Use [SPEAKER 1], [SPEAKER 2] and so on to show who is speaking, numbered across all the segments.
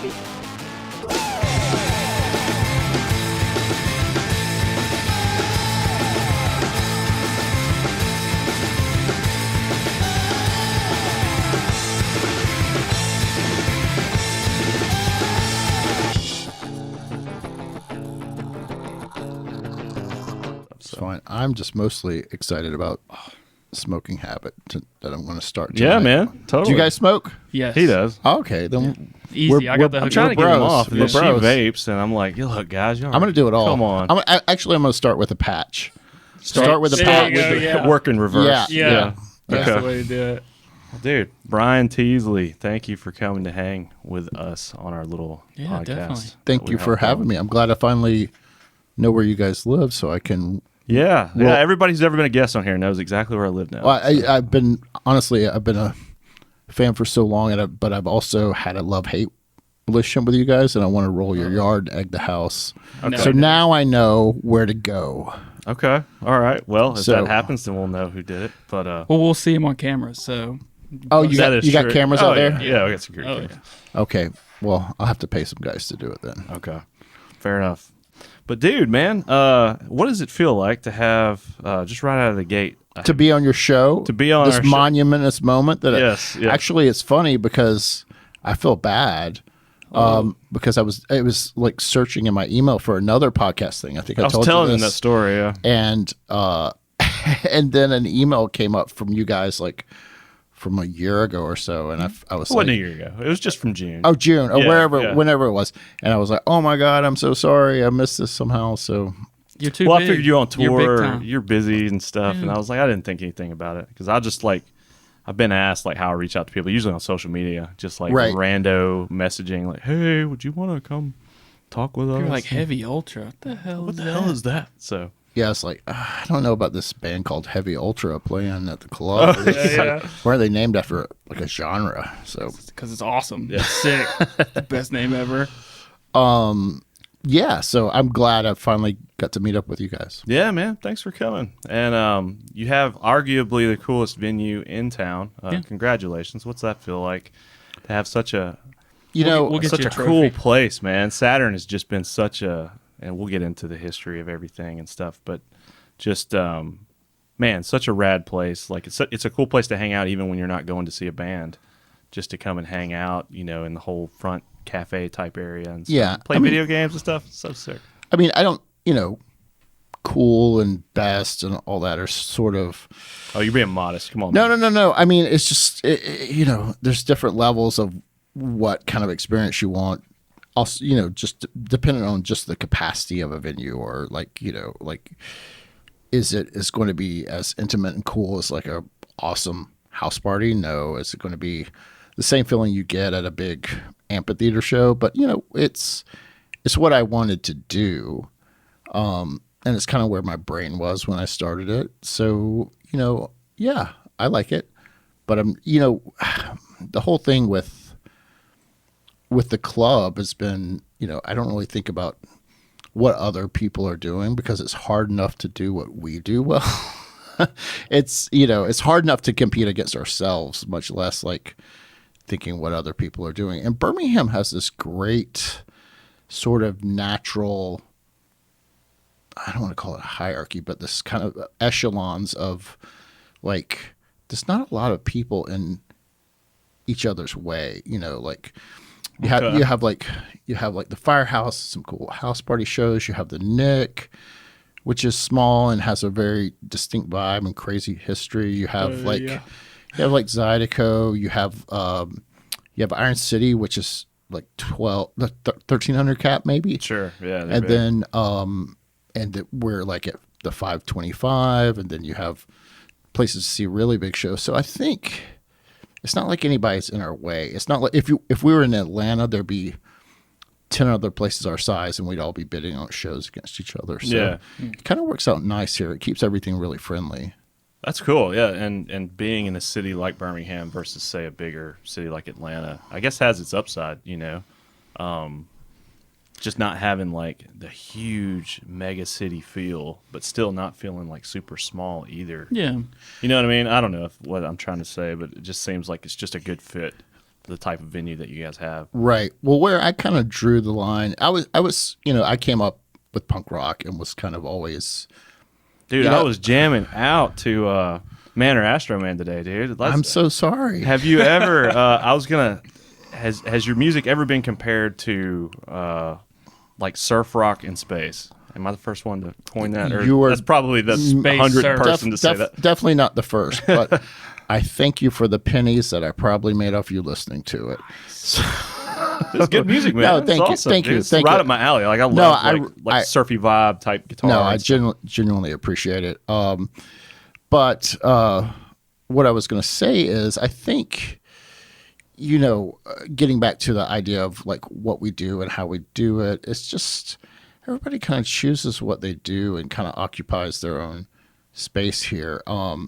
[SPEAKER 1] happy.
[SPEAKER 2] It's fine. I'm just mostly excited about smoking habit that I'm going to start.
[SPEAKER 3] Yeah,
[SPEAKER 2] tonight.
[SPEAKER 3] man. Totally.
[SPEAKER 2] Do you guys smoke?
[SPEAKER 4] Yes.
[SPEAKER 3] He does.
[SPEAKER 2] Okay, then
[SPEAKER 4] Easy. I got the
[SPEAKER 3] I'm trying to get him off. And
[SPEAKER 2] We're
[SPEAKER 3] then she
[SPEAKER 2] bros.
[SPEAKER 3] vapes, and I'm like, look, guys, y'all
[SPEAKER 2] I'm going to do it all.
[SPEAKER 3] Come on.
[SPEAKER 2] Actually, I'm going to start with a patch. Start with a
[SPEAKER 4] There
[SPEAKER 2] patch.
[SPEAKER 4] you go, yeah.
[SPEAKER 3] Work in reverse.
[SPEAKER 4] Yeah. That's
[SPEAKER 3] Okay.
[SPEAKER 4] the way to do it.
[SPEAKER 3] Dude, Brian Teasley, thank you for coming to hang with us on our little
[SPEAKER 4] Yeah,
[SPEAKER 3] podcast.
[SPEAKER 4] definitely.
[SPEAKER 2] Thank
[SPEAKER 3] that
[SPEAKER 2] you
[SPEAKER 3] we
[SPEAKER 2] for
[SPEAKER 3] have
[SPEAKER 2] having
[SPEAKER 3] going.
[SPEAKER 2] me. I'm glad I finally know where you guys live, so I can.
[SPEAKER 3] Yeah.
[SPEAKER 2] Well-
[SPEAKER 3] Everybody who's ever been a guest on here knows exactly where I live now.
[SPEAKER 2] Well, I've been a fan for so long, but I've also had a love-hate relationship with you guys, and I want to roll your yard, egg the house.
[SPEAKER 4] Okay.
[SPEAKER 2] So now I know where to go.
[SPEAKER 3] Okay. All right. Well, if
[SPEAKER 2] So-
[SPEAKER 3] that happens, then we'll know who did it. But
[SPEAKER 4] Well, we'll see him on camera, so.
[SPEAKER 2] Oh, you
[SPEAKER 3] that
[SPEAKER 2] got
[SPEAKER 3] is
[SPEAKER 2] you got
[SPEAKER 3] true.
[SPEAKER 2] cameras
[SPEAKER 3] Oh,
[SPEAKER 2] out there?
[SPEAKER 3] Yeah, we got security
[SPEAKER 4] Oh,
[SPEAKER 3] cameras.
[SPEAKER 4] yeah.
[SPEAKER 2] Okay. Well, I'll have to pay some guys to do it then.
[SPEAKER 3] Okay. Fair enough. But dude, man, what does it feel like to have just right out of the gate
[SPEAKER 2] To be on your show,
[SPEAKER 3] To be on
[SPEAKER 2] this
[SPEAKER 3] our show.
[SPEAKER 2] monumentous moment that
[SPEAKER 3] Yes, yeah.
[SPEAKER 2] actually it's funny because I feel bad because it was like searching in my email for another podcast thing. I think I,
[SPEAKER 3] I was
[SPEAKER 2] told
[SPEAKER 3] telling
[SPEAKER 2] you
[SPEAKER 3] him
[SPEAKER 2] this.
[SPEAKER 3] that story, yeah.
[SPEAKER 2] And and then an email came up from you guys like from a year ago or so, and I was
[SPEAKER 3] It wasn't
[SPEAKER 2] like,
[SPEAKER 3] a year ago. It was just from June.
[SPEAKER 2] oh, June or
[SPEAKER 3] Yeah, yeah.
[SPEAKER 2] whenever it was, and I was like, oh my god, I'm so sorry, I missed this somehow. So
[SPEAKER 4] You're too
[SPEAKER 3] Well,
[SPEAKER 4] big.
[SPEAKER 3] I figured you were on
[SPEAKER 4] You're big
[SPEAKER 3] tour.
[SPEAKER 4] time.
[SPEAKER 3] You're busy and stuff, and
[SPEAKER 4] Yeah.
[SPEAKER 3] I was like, I didn't think anything about it because I just like I've been asked like how I reach out to people, usually on social media, just like
[SPEAKER 2] Right.
[SPEAKER 3] rando messaging, like, "Hey, would you want to come talk with us?"
[SPEAKER 4] You're like Heavy Ultra. What the hell
[SPEAKER 3] What
[SPEAKER 4] is
[SPEAKER 3] the
[SPEAKER 4] that?
[SPEAKER 3] hell is that? So
[SPEAKER 2] yeah, it's like I don't know about this band called Heavy Ultra playing at the club.
[SPEAKER 4] Yeah.
[SPEAKER 2] Where are they named after like a genre? So
[SPEAKER 4] Because it's awesome. It's sick. Best name ever.
[SPEAKER 2] yeah, so I'm glad I finally got to meet up with you guys.
[SPEAKER 3] yeah, man, thanks for coming. And you have arguably the coolest venue in town.
[SPEAKER 4] Yeah.
[SPEAKER 3] Congratulations. What's that feel like to have such a
[SPEAKER 2] You know,
[SPEAKER 4] we'll get
[SPEAKER 3] such
[SPEAKER 4] you
[SPEAKER 3] a
[SPEAKER 4] a trophy.
[SPEAKER 3] cool place, man? Saturn has just been such a, and we'll get into the history of everything and stuff, but just man, such a rad place. Like it's a cool place to hang out even when you're not going to see a band, just to come and hang out, you know, in the whole front cafe type area and stuff.
[SPEAKER 2] Yeah,
[SPEAKER 3] Play
[SPEAKER 2] I mean-
[SPEAKER 3] video games and stuff. So sick.
[SPEAKER 2] I mean, I don't, cool and best and all that are sort of
[SPEAKER 3] Oh, you're being modest. Come on.
[SPEAKER 2] no.
[SPEAKER 3] man.
[SPEAKER 2] I mean, it's just there's different levels of what kind of experience you want. Also, just depending on just the capacity of a venue, or like is it going to be as intimate and cool as like a awesome house party? No. Is it going to be the same feeling you get at a big amphitheater show? But it's what I wanted to do. And it's kind of where my brain was when I started it. So, yeah, I like it. But the whole thing with the club has been, I don't really think about what other people are doing because it's hard enough to do what we do well. It's hard enough to compete against ourselves, much less like thinking what other people are doing. And Birmingham has this great sort of natural, I don't want to call it a hierarchy, but this kind of echelons of like, there's not a lot of people in each other's way, like you have like the Firehouse, some cool house party shows. You have the Nick, which is small and has a very distinct vibe and crazy history. You have you have like Zydeco. You have Iron City, which is like 1,300 cap maybe.
[SPEAKER 3] Sure. Yeah.
[SPEAKER 2] And then we're like at the 525, and then you have places to see really big shows. So I think it's not like anybody's in our way. It's not like if we were in Atlanta, there'd be 10 other places our size, and we'd all be bidding on shows against each other. So
[SPEAKER 3] Yeah.
[SPEAKER 2] it kind of works out nice here. It keeps everything really friendly.
[SPEAKER 3] That's cool, yeah, and being in a city like Birmingham versus say a bigger city like Atlanta, I guess has its upside, just not having like the huge mega city feel, but still not feeling like super small either.
[SPEAKER 4] Yeah.
[SPEAKER 3] You know what I mean? I don't know what I'm trying to say, but it just seems like it's just a good fit the type of venue that you guys have.
[SPEAKER 2] Right. Well, where I kind of drew the line, I was, I came up with punk rock and was kind of always,
[SPEAKER 3] Dude, I was jamming out to Man or Astro Man today, dude.
[SPEAKER 2] I'm so sorry.
[SPEAKER 3] Have you ever? Has your music ever been compared to like surf rock in space? Am I the first one to coin that? Or that's probably the 100th person to say that.
[SPEAKER 2] Definitely not the first, but I thank you for the pennies that I probably made off you listening to it.
[SPEAKER 3] It's good music, man.
[SPEAKER 2] No, thank you,
[SPEAKER 3] awesome,
[SPEAKER 2] thank
[SPEAKER 3] dude.
[SPEAKER 2] you,
[SPEAKER 3] It's
[SPEAKER 2] thank
[SPEAKER 3] right
[SPEAKER 2] you.
[SPEAKER 3] up my alley. Like I love like surfy vibe type guitar.
[SPEAKER 2] No, I genuinely appreciate it. But what I was going to say is, I think, getting back to the idea of like what we do and how we do it, it's just everybody kind of chooses what they do and kind of occupies their own space here. I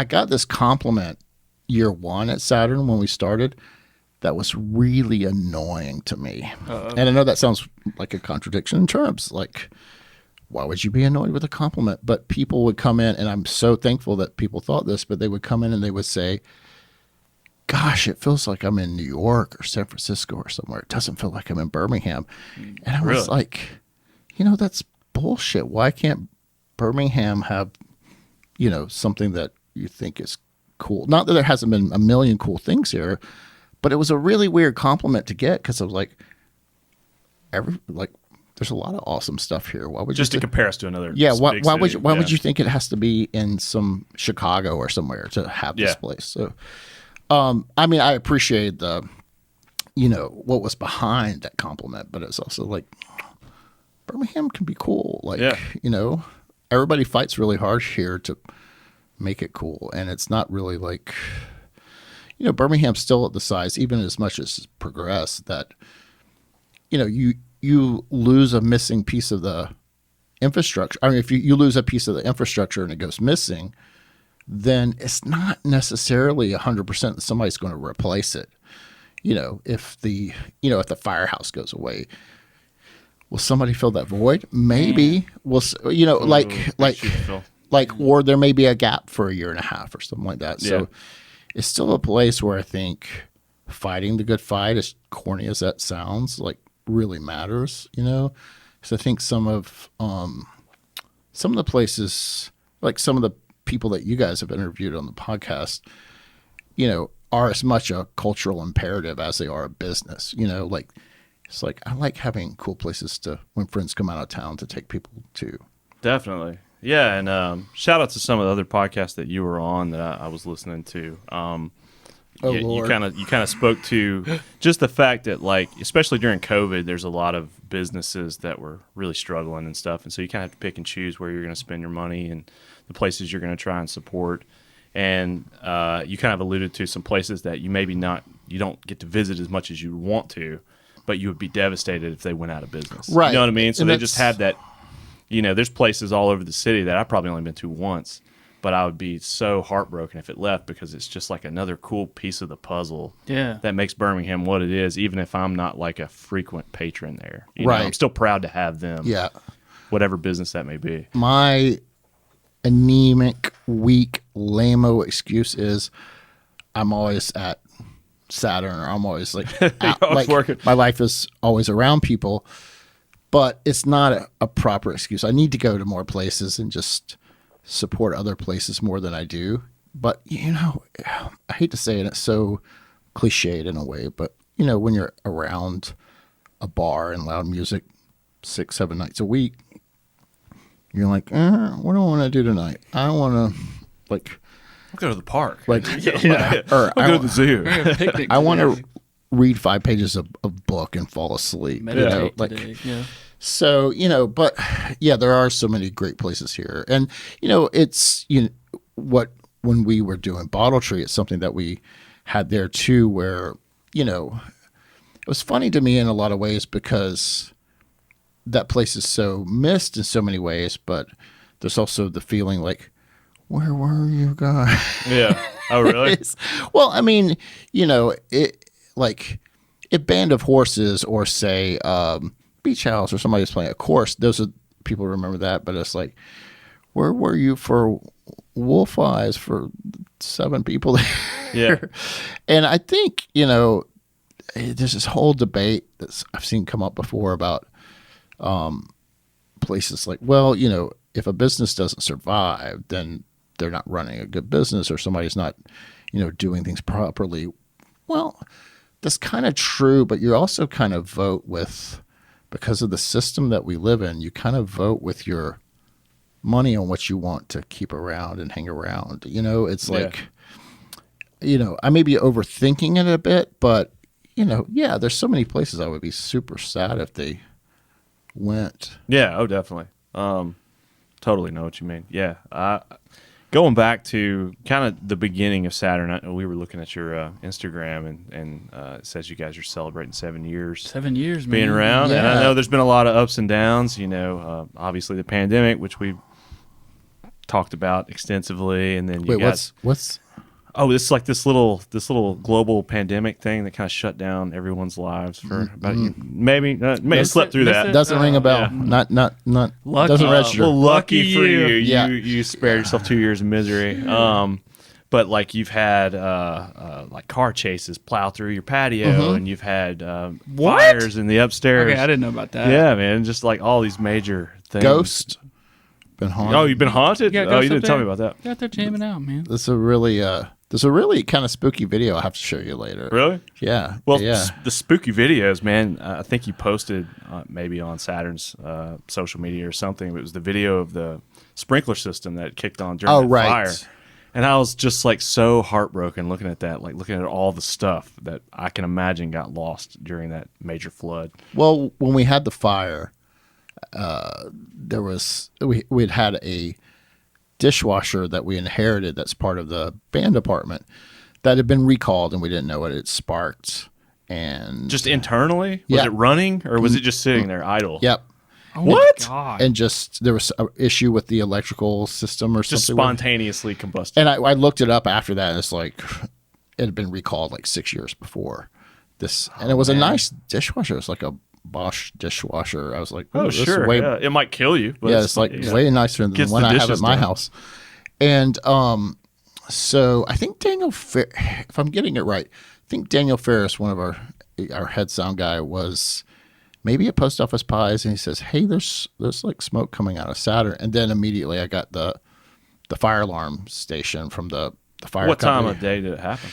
[SPEAKER 2] got this compliment year one at Saturn when we started that was really annoying to me. And I know that sounds like a contradiction in terms, like, why would you be annoyed with a compliment? But people would come in, and I'm so thankful that people thought this, but they would come in and they would say, gosh, it feels like I'm in New York or San Francisco or somewhere. It doesn't feel like I'm in Birmingham. And I was like, that's bullshit. Why can't Birmingham have, something that you think is cool? Not that there hasn't been a million cool things here, but it was a really weird compliment to get because I was like, there's a lot of awesome stuff here. Why would
[SPEAKER 3] just
[SPEAKER 2] you
[SPEAKER 3] to compare us to another?
[SPEAKER 2] Yeah. Why
[SPEAKER 3] city.
[SPEAKER 2] would you think it has to be in some Chicago or somewhere to have this place? So, I appreciate the, what was behind that compliment, but it's also like Birmingham can be cool. Like, everybody fights really hard here to make it cool. And it's not really like, Birmingham's still at the size, even as much as it's progressed, that, you lose a missing piece of the infrastructure. I mean, if you lose a piece of the infrastructure and it goes missing, then it's not necessarily 100% that somebody's going to replace it. If the firehouse goes away, will somebody fill that void? Maybe. Or there may be a gap for a year and a half or something like that. So it's still a place where I think fighting the good fight, as corny as that sounds, like really matters, because I think some of the places, like some of the people that you guys have interviewed on the podcast, are as much a cultural imperative as they are a business. It's like I like having cool places to, when friends come out of town, to take people to.
[SPEAKER 3] Definitely. Yeah, and shout out to some of the other podcasts that you were on that I was listening to. You kind of spoke to just the fact that, like, especially during COVID, there's a lot of businesses that were really struggling and stuff, and so you kind of have to pick and choose where you're going to spend your money and the places you're going to try and support. And you kind of alluded to some places that you don't get to visit as much as you want to, but you would be devastated if they went out of business.
[SPEAKER 2] Right.
[SPEAKER 3] You know what I mean? So
[SPEAKER 2] and
[SPEAKER 3] they just have that. There's places all over the city that I've probably only been to once, but I would be so heartbroken if it left, because it's just like another cool piece of the puzzle that makes Birmingham what it is, even if I'm not like a frequent patron there. I'm still proud to have them.
[SPEAKER 2] Yeah.
[SPEAKER 3] Whatever business that may be.
[SPEAKER 2] My anemic, weak, lame-o excuse is I'm always at Saturn, or I'm always like,
[SPEAKER 3] working.
[SPEAKER 2] My life is always around people. But it's not a proper excuse. I need to go to more places and just support other places more than I do. But, I hate to say it, it's so cliched in a way, but, when you're around a bar and loud music 6-7 nights a week, you're like, what do I want to do tonight? I want to, like...
[SPEAKER 3] I'll go to the park.
[SPEAKER 2] Like,
[SPEAKER 3] or I'll go to the zoo.
[SPEAKER 2] I want to read 5 pages of book and fall asleep.
[SPEAKER 4] Meditate today.
[SPEAKER 2] So, but yeah, there are so many great places here. And, it's, when we were doing Bottle Tree, it's something that we had there too, where, it was funny to me in a lot of ways because that place is so missed in so many ways, but there's also the feeling like, where were you guys?
[SPEAKER 3] Yeah. Oh, really?
[SPEAKER 2] Well, I mean, if Band of Horses or say Beach House or somebody's playing a course, those are people remember that, but it's like, where were you for wolf eyes for 7 people there.
[SPEAKER 3] Yeah.
[SPEAKER 2] And I think, you know, there's this whole debate that I've seen come up before about places like, well, you know, if a business doesn't survive, then they're not running a good business, or somebody's not, you know, doing things properly. Well, that's kind of true, but you also kind of vote with, because of the system that we live in, you kind of vote with your money on what you want to keep around and hang around. You know, it's like, you know, I may be overthinking it a bit, but, you know, yeah, there's so many places I would be super sad if they went.
[SPEAKER 3] Yeah. Oh, definitely. Totally know what you mean. Yeah. Going back to kind of the beginning of Saturn, we were looking at your Instagram, and it says you guys are celebrating 7 years.
[SPEAKER 4] 7 years, man.
[SPEAKER 3] Being around.
[SPEAKER 2] Yeah.
[SPEAKER 3] And I know there's been a lot of ups and downs, you know, obviously the pandemic, which we talked about extensively. And then you got,
[SPEAKER 2] what's
[SPEAKER 3] it's like this little global pandemic thing that kind of shut down everyone's lives for about maybe slept through that.
[SPEAKER 2] doesn't ring a bell.
[SPEAKER 3] Yeah.
[SPEAKER 2] Not
[SPEAKER 4] Lucky.
[SPEAKER 2] doesn't register.
[SPEAKER 3] Well, lucky for you.
[SPEAKER 2] Yeah.
[SPEAKER 3] You spared yourself 2 years of misery. But like you've had like car chases plow through your patio, and you've had fires in the upstairs.
[SPEAKER 4] Okay, I didn't know about that.
[SPEAKER 3] Yeah, man, just like all these major things.
[SPEAKER 2] Ghost been haunted.
[SPEAKER 3] Oh, you've been haunted?
[SPEAKER 4] Yeah,
[SPEAKER 3] Oh,
[SPEAKER 4] ghost
[SPEAKER 3] you didn't
[SPEAKER 4] up
[SPEAKER 3] tell
[SPEAKER 4] there.
[SPEAKER 3] me about that.
[SPEAKER 4] Got there jamming out, man.
[SPEAKER 2] There's a really kind of spooky video I have to show you later.
[SPEAKER 3] Really?
[SPEAKER 2] Yeah.
[SPEAKER 3] Well,
[SPEAKER 2] yeah.
[SPEAKER 3] the spooky videos, man. I think you posted maybe on Saturn's social media or something. It was the video of the sprinkler system that kicked on during the fire. And I was just like so heartbroken looking at that, like looking at all the stuff that I can imagine got lost during that major flood.
[SPEAKER 2] Well, when we had the fire, we'd had a dishwasher that we inherited that's part of the band department that had been recalled, and we didn't know what it sparked. And
[SPEAKER 3] Just internally? Was
[SPEAKER 2] Yeah.
[SPEAKER 3] it running or was it just sitting there idle?
[SPEAKER 2] Yep.
[SPEAKER 4] Oh
[SPEAKER 3] What?
[SPEAKER 4] My God.
[SPEAKER 2] And just there was an issue with the electrical system or
[SPEAKER 3] Just
[SPEAKER 2] something.
[SPEAKER 3] spontaneously combusted.
[SPEAKER 2] And I looked it up after that, and it's like it had been recalled like 6 years before this. And it was a nice dishwasher. It was like a Bosch dishwasher. I was like,
[SPEAKER 3] Oh,
[SPEAKER 2] this is
[SPEAKER 3] sure.
[SPEAKER 2] way,
[SPEAKER 3] Yeah. It might kill you. But
[SPEAKER 2] it's like way nicer than
[SPEAKER 3] Gets
[SPEAKER 2] the one
[SPEAKER 3] the
[SPEAKER 2] I have at
[SPEAKER 3] dishes
[SPEAKER 2] my
[SPEAKER 3] done.
[SPEAKER 2] house. And so I think if I'm getting it right, I think Daniel Ferris, one of our head sound guy, was maybe at Post Office Pies, and he says, "Hey, there's like smoke coming out of Saturn." And then immediately I got the fire alarm station from the fire
[SPEAKER 3] What time
[SPEAKER 2] company.
[SPEAKER 3] of day did it happen?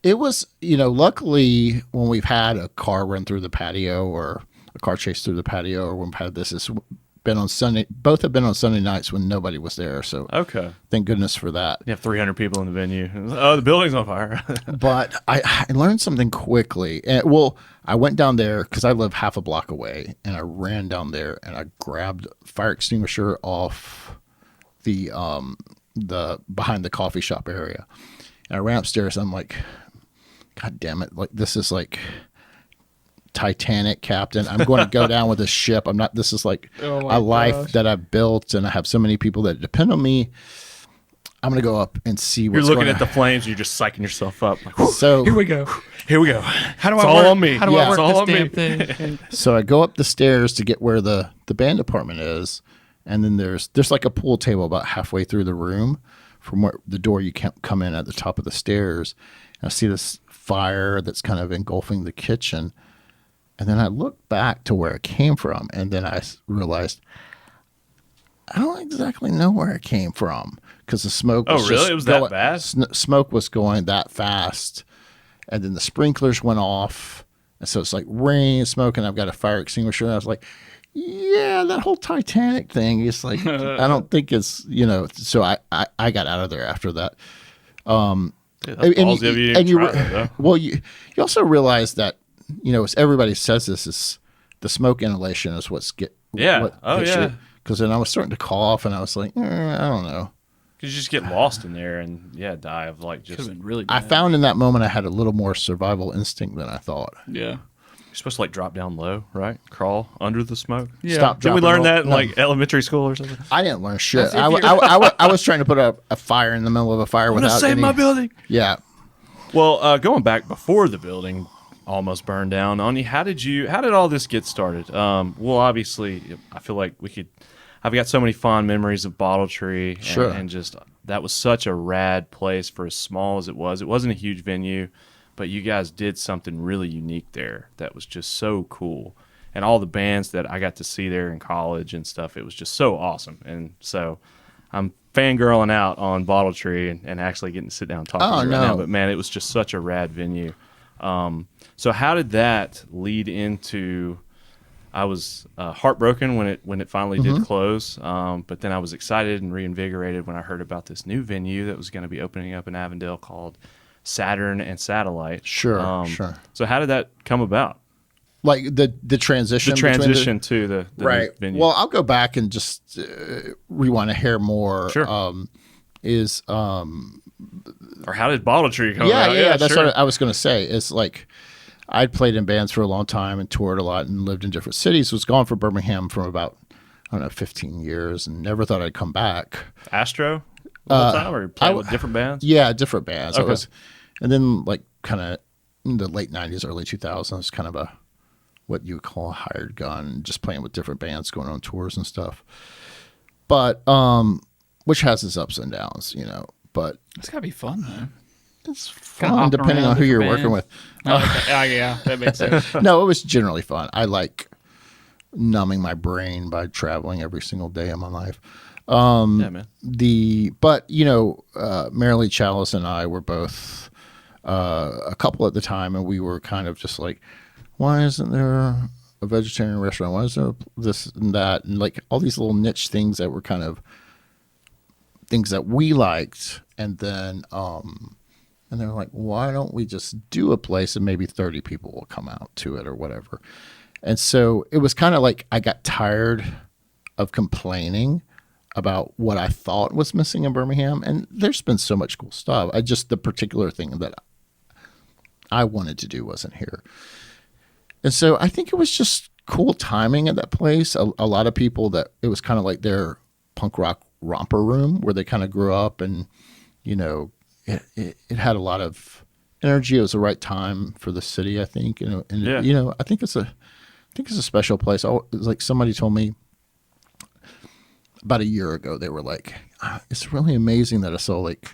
[SPEAKER 2] It was, you know, luckily when we've had a car run through the patio or a car chase through the patio, or when we've had this, it's been on Sunday. Both have been on Sunday nights when nobody was there. So
[SPEAKER 3] Okay.
[SPEAKER 2] thank goodness for that.
[SPEAKER 3] You have 300 people in the venue. Oh, the building's on fire.
[SPEAKER 2] But I learned something quickly. And, well, I went down there because I live half a block away, and I ran down there and I grabbed a fire extinguisher off the behind the coffee shop area. And I ran upstairs. And I'm like, God damn it! Like, this is like Titanic, Captain. I'm going to go down with this ship. I'm not. This is like
[SPEAKER 4] my
[SPEAKER 2] a life
[SPEAKER 4] gosh.
[SPEAKER 2] that I've built, and I have so many people that depend on me. I'm going to go up and see what's
[SPEAKER 3] You're looking
[SPEAKER 2] going
[SPEAKER 3] at the flames. You're just psyching yourself up. Like,
[SPEAKER 2] So
[SPEAKER 4] Here we go.
[SPEAKER 3] here we go.
[SPEAKER 4] How do
[SPEAKER 3] It's
[SPEAKER 4] I
[SPEAKER 3] all
[SPEAKER 4] work?
[SPEAKER 3] on me.
[SPEAKER 4] How do
[SPEAKER 2] Yeah.
[SPEAKER 4] I work
[SPEAKER 3] It's all
[SPEAKER 4] this
[SPEAKER 3] on
[SPEAKER 4] damn
[SPEAKER 3] me.
[SPEAKER 4] thing?
[SPEAKER 2] So I go up the stairs to get where the band department is, and then there's like a pool table about halfway through the room from where the door you can't come in at the top of the stairs. And I see this fire that's kind of engulfing the kitchen, and then I look back to where it came from, and then I realized I don't exactly know where it came from because the smoke.
[SPEAKER 3] Oh,
[SPEAKER 2] Was
[SPEAKER 3] really?
[SPEAKER 2] just
[SPEAKER 3] It was that
[SPEAKER 2] going-
[SPEAKER 3] bad?
[SPEAKER 2] Smoke was going that fast, and then the sprinklers went off. And so it's like rain, smoke, and I've got a fire extinguisher. And I was like, yeah, that whole Titanic thing is like, I don't think it's, you know, so I got out of there after that.
[SPEAKER 3] Dude, that's ballsy of you to try that, though.
[SPEAKER 2] Well, you also realize that, you know, as everybody says this is the smoke inhalation is
[SPEAKER 3] Yeah. Oh, yeah.
[SPEAKER 2] Because then I was starting to cough, and I was like, I don't know.
[SPEAKER 3] Because you just get lost in there and, die of like
[SPEAKER 4] Could
[SPEAKER 3] just.
[SPEAKER 4] have been really
[SPEAKER 2] I
[SPEAKER 4] bad.
[SPEAKER 2] found in that moment I had a little more survival instinct than I thought.
[SPEAKER 4] Yeah.
[SPEAKER 3] You're supposed to like drop down low, right? Crawl under the smoke.
[SPEAKER 4] Yeah.
[SPEAKER 2] Stop,
[SPEAKER 3] Did we
[SPEAKER 2] drop,
[SPEAKER 3] learn
[SPEAKER 2] and
[SPEAKER 3] that
[SPEAKER 2] roll.
[SPEAKER 3] in
[SPEAKER 2] No.
[SPEAKER 3] like elementary school or something?
[SPEAKER 2] I didn't learn shit.
[SPEAKER 4] That's if you-
[SPEAKER 2] I was trying to put a fire in the middle of a fire
[SPEAKER 3] I'm gonna
[SPEAKER 2] without
[SPEAKER 3] save
[SPEAKER 2] any,
[SPEAKER 3] my building.
[SPEAKER 2] Yeah.
[SPEAKER 3] Well, going back before the building almost burned down on you, how did all this get started? Well, obviously, I feel like I've got so many fond memories of Bottle Tree,
[SPEAKER 2] Sure.
[SPEAKER 3] and just that was such a rad place for as small as it was. It wasn't a huge venue, but you guys did something really unique there that was just so cool. And all the bands that I got to see there in college and stuff, it was just so awesome. And so I'm fangirling out on Bottle Tree and actually getting to sit down and talk to you right now. But man, it was just such a rad venue. So how did that lead into? I was heartbroken when it finally did close, but then I was excited and reinvigorated when I heard about this new venue that was going to be opening up in Avondale called Saturn and Satellite.
[SPEAKER 2] Sure, sure.
[SPEAKER 3] So how did that come about?
[SPEAKER 2] Like the transition,
[SPEAKER 3] The transition to the
[SPEAKER 2] right
[SPEAKER 3] new venue.
[SPEAKER 2] Well, I'll go back and just rewind a hair more.
[SPEAKER 3] Sure. Or how did Bottle Tree come about?
[SPEAKER 2] Yeah, that's
[SPEAKER 3] sure.
[SPEAKER 2] what I was going to say. It's like I'd played in bands for a long time and toured a lot and lived in different cities. Was gone from Birmingham from about 15 years and never thought I'd come back.
[SPEAKER 3] Astro the whole time, or playing with different bands?
[SPEAKER 2] Yeah, different bands.
[SPEAKER 3] Okay.
[SPEAKER 2] And then like kind of in the late 90s, early 2000s, kind of what you would call a hired gun, just playing with different bands, going on tours and stuff. But which has its ups and downs, But
[SPEAKER 4] It's gotta be fun, though.
[SPEAKER 2] it's
[SPEAKER 4] Kinda
[SPEAKER 2] fun
[SPEAKER 4] hopping
[SPEAKER 2] depending
[SPEAKER 4] around
[SPEAKER 2] on who you're
[SPEAKER 4] different
[SPEAKER 2] working
[SPEAKER 4] bands.
[SPEAKER 2] with.
[SPEAKER 4] Yeah, that makes sense.
[SPEAKER 2] No, it was generally fun. I like numbing my brain by traveling every single day of my life.
[SPEAKER 3] Yeah, man.
[SPEAKER 2] But Marilee Chalice and I were both a couple at the time, and we were kind of just like, why isn't there a vegetarian restaurant? Why is there this and that, and like all these little niche things that were kind of things that we liked, and then and they're like, why don't we just do a place and maybe 30 people will come out to it or whatever. And so it was kind of like I got tired of complaining about what I thought was missing in Birmingham. And there's been so much cool stuff. The particular thing that I wanted to do wasn't here. And so I think it was just cool timing at that place. A lot of people that it was kind of like their punk rock romper room where they kind of grew up, and, it had a lot of energy. It was the right time for the city, I think. And I think it's a special place. It's like somebody told me about a year ago, they were like, it's really amazing that I saw like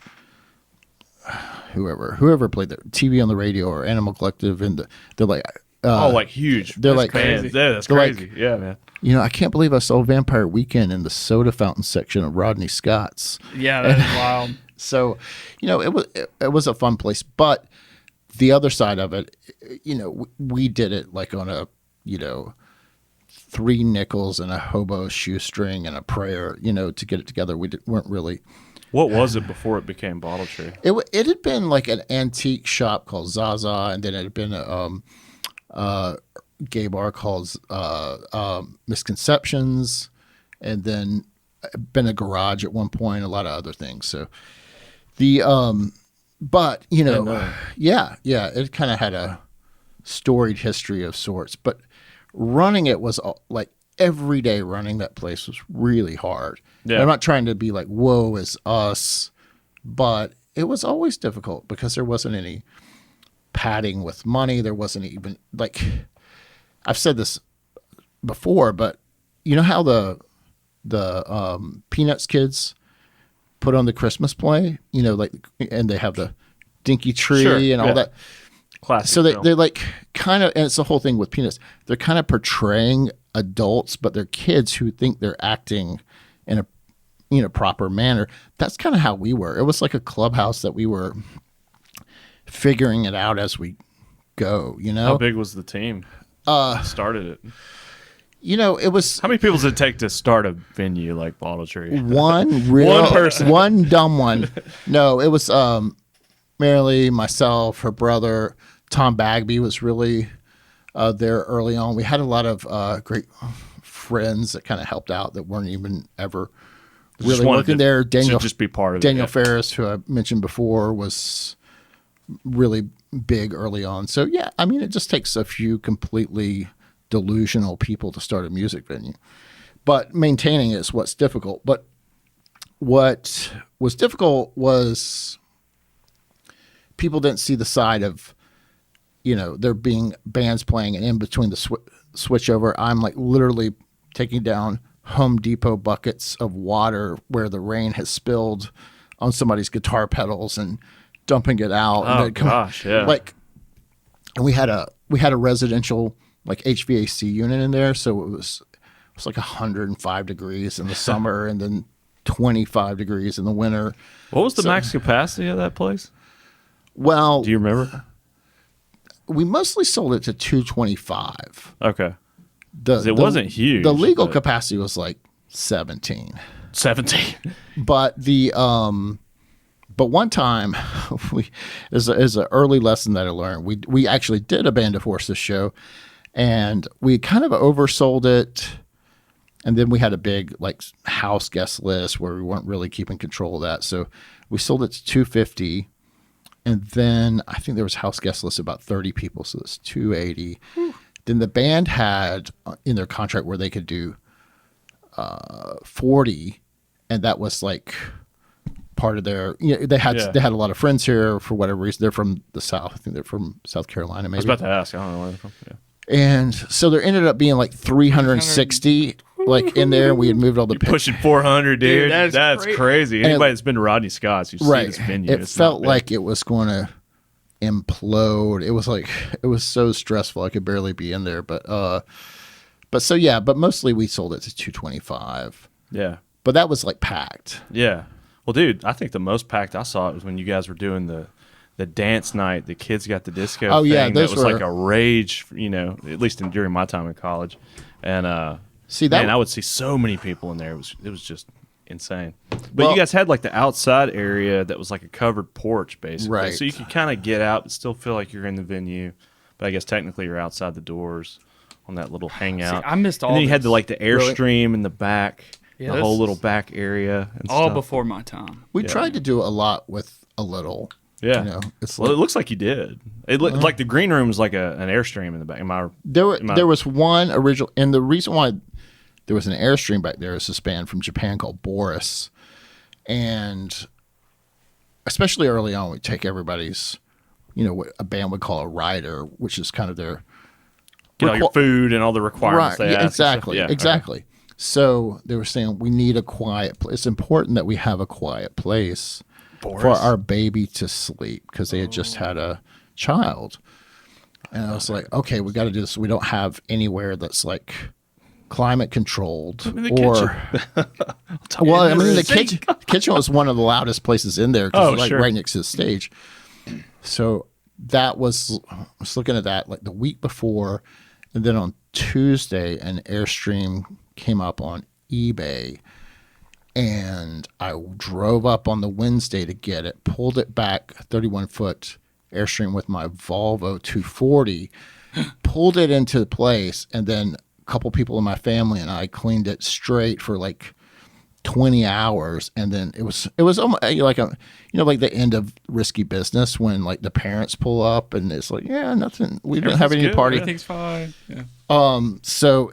[SPEAKER 2] whoever played their TV on the radio or Animal Collective, and they're like,
[SPEAKER 3] like huge.
[SPEAKER 2] They're
[SPEAKER 3] That's
[SPEAKER 2] like
[SPEAKER 3] crazy. Yeah, that's
[SPEAKER 2] they're
[SPEAKER 3] crazy.
[SPEAKER 2] like,
[SPEAKER 3] Yeah, man.
[SPEAKER 2] I can't believe I saw Vampire Weekend in the soda fountain section of Rodney Scott's.
[SPEAKER 4] Yeah, that is wild.
[SPEAKER 2] So, it was a fun place. But the other side of it, we did it like on a, 3 nickels and a hobo shoestring and a prayer, to get it together. We weren't really.
[SPEAKER 3] What was it before it became Bottle Tree?
[SPEAKER 2] It had been like an antique shop called Zaza, and then it had been a gay bar called Misconceptions, and then been a garage at one point, a lot of other things. So but yeah, it kind of had a storied history of sorts, but running it was like every day running that place was really hard.
[SPEAKER 3] Yeah.
[SPEAKER 2] And I'm not trying to be like, woe is us, but it was always difficult because there wasn't any padding with money. There wasn't even like, I've said this before, but you know how the Peanuts kids put on the Christmas play, and they have the dinky tree
[SPEAKER 3] Sure,
[SPEAKER 2] and all
[SPEAKER 3] yeah.
[SPEAKER 2] that.
[SPEAKER 3] Classic.
[SPEAKER 2] So
[SPEAKER 3] film.
[SPEAKER 2] they're like kind of, and it's the whole thing with Peanuts. They're kind of portraying adults, but they're kids who think they're acting in a proper manner. That's kind of how we were. It was like a clubhouse that we were figuring it out as we go.
[SPEAKER 3] How big was the team? Started it.
[SPEAKER 2] It was
[SPEAKER 3] How many people does it take to start a venue like Bottle Tree?
[SPEAKER 2] one
[SPEAKER 3] person.
[SPEAKER 2] one dumb one. No, it was Marilee, myself, her brother, Tom Bagby was really there early on. We had a lot of great friends that kind of helped out that weren't even ever really working there. Daniel,
[SPEAKER 3] just be part of
[SPEAKER 2] Daniel
[SPEAKER 3] it.
[SPEAKER 2] Ferris, who I mentioned before, was really big early on. So yeah, I mean, it just takes a few completely delusional people to start a music venue, but maintaining it is what's difficult. But what was difficult was people didn't see the side of, there being bands playing, and in between the switch over, I'm like literally taking down Home Depot buckets of water where the rain has spilled on somebody's guitar pedals and dumping it out.
[SPEAKER 3] Oh,
[SPEAKER 2] and
[SPEAKER 3] gosh, yeah.
[SPEAKER 2] Like, and we had a residential like HVAC unit in there, so it was like 105 degrees in the summer and then 25 degrees in the winter.
[SPEAKER 3] What was the max capacity of that place?
[SPEAKER 2] Well,
[SPEAKER 3] Do you remember?
[SPEAKER 2] we mostly sold it to 225.
[SPEAKER 3] Okay. It wasn't huge.
[SPEAKER 2] The legal
[SPEAKER 3] but-
[SPEAKER 2] capacity was like 17.
[SPEAKER 3] 17.
[SPEAKER 2] But but one time, is an early lesson that I learned. We actually did a Band of Horses show, and we kind of oversold it, and then we had a big like house guest list where we weren't really keeping control of that. So we sold it to 250, and then I think there was house guest list about 30 people, so it's 280. Then the band had in their contract where they could do 40, and that was like part of their, they had a lot of friends here for whatever reason. They're from the South. I think they're from South Carolina, maybe.
[SPEAKER 3] I was about to ask. I don't know where they're from. Yeah.
[SPEAKER 2] And so there ended up being like 360 like in there. We had moved all the pictures.
[SPEAKER 3] Pushing 400, dude.
[SPEAKER 4] Dude,
[SPEAKER 3] that's crazy.
[SPEAKER 2] And
[SPEAKER 3] Anybody that's been to Rodney Scott's, you see
[SPEAKER 2] Right.
[SPEAKER 3] this venue.
[SPEAKER 2] It
[SPEAKER 3] It's
[SPEAKER 2] felt
[SPEAKER 3] not big.
[SPEAKER 2] like it was going to implode. It was so stressful. I could barely be in there, but mostly we sold it to 225.
[SPEAKER 3] Yeah.
[SPEAKER 2] But that was like packed.
[SPEAKER 3] Yeah. Well, dude, I think the most packed I saw it was when you guys were doing the dance night. The kids got the disco
[SPEAKER 2] Oh,
[SPEAKER 3] thing.
[SPEAKER 2] yeah, those
[SPEAKER 3] that was
[SPEAKER 2] were-
[SPEAKER 3] like a rage, at least during my time in college. And
[SPEAKER 2] See that?
[SPEAKER 3] man, I would see so many people in there. It was just insane. But
[SPEAKER 2] Well-
[SPEAKER 3] you guys had like the outside area that was like a covered porch, basically.
[SPEAKER 2] Right.
[SPEAKER 3] So you could kind of get out but still feel like you're in the venue. But I guess technically you're outside the doors on that little hangout.
[SPEAKER 4] I missed all
[SPEAKER 3] And then you had
[SPEAKER 4] this.
[SPEAKER 3] the Airstream in the back,
[SPEAKER 4] Yeah,
[SPEAKER 3] the whole
[SPEAKER 4] this
[SPEAKER 3] little
[SPEAKER 4] is
[SPEAKER 3] back area. And
[SPEAKER 4] all
[SPEAKER 3] stuff.
[SPEAKER 4] before my time.
[SPEAKER 2] We tried to do a lot with a little.
[SPEAKER 3] Yeah.
[SPEAKER 2] It's
[SPEAKER 3] Well,
[SPEAKER 2] like,
[SPEAKER 3] it looks like you did. It looked like the green room was like an Airstream in the back.
[SPEAKER 2] there was one original, and the reason why there was an Airstream back there is this band from Japan called Boris, and especially early on, we take everybody's, what a band would call a rider, which is kind of their
[SPEAKER 3] Get all your food and all the requirements they
[SPEAKER 2] yeah,
[SPEAKER 3] ask and stuff.
[SPEAKER 2] exactly,
[SPEAKER 3] Yeah, okay.
[SPEAKER 2] exactly. So they were saying we need a quiet place. It's important that we have a quiet place for our baby to sleep because they had just had a child. And I was like, okay, we got to do this. We don't have anywhere that's like climate controlled or well, I mean, the kitchen was one of the loudest places in there because it's like right next to the stage. So I was looking at that like the week before, and then on Tuesday, an Airstream came up on eBay. And I drove up on the Wednesday to get it, pulled it back 31-foot Airstream with my Volvo 240, pulled it into place, and then a couple people in my family and I cleaned it straight for like 20 hours. And then it was almost like like the end of Risky Business when like the parents pull up and it's like, yeah, nothing. We don't have any
[SPEAKER 3] good,
[SPEAKER 2] party.
[SPEAKER 4] Everything's fine. Yeah.
[SPEAKER 2] So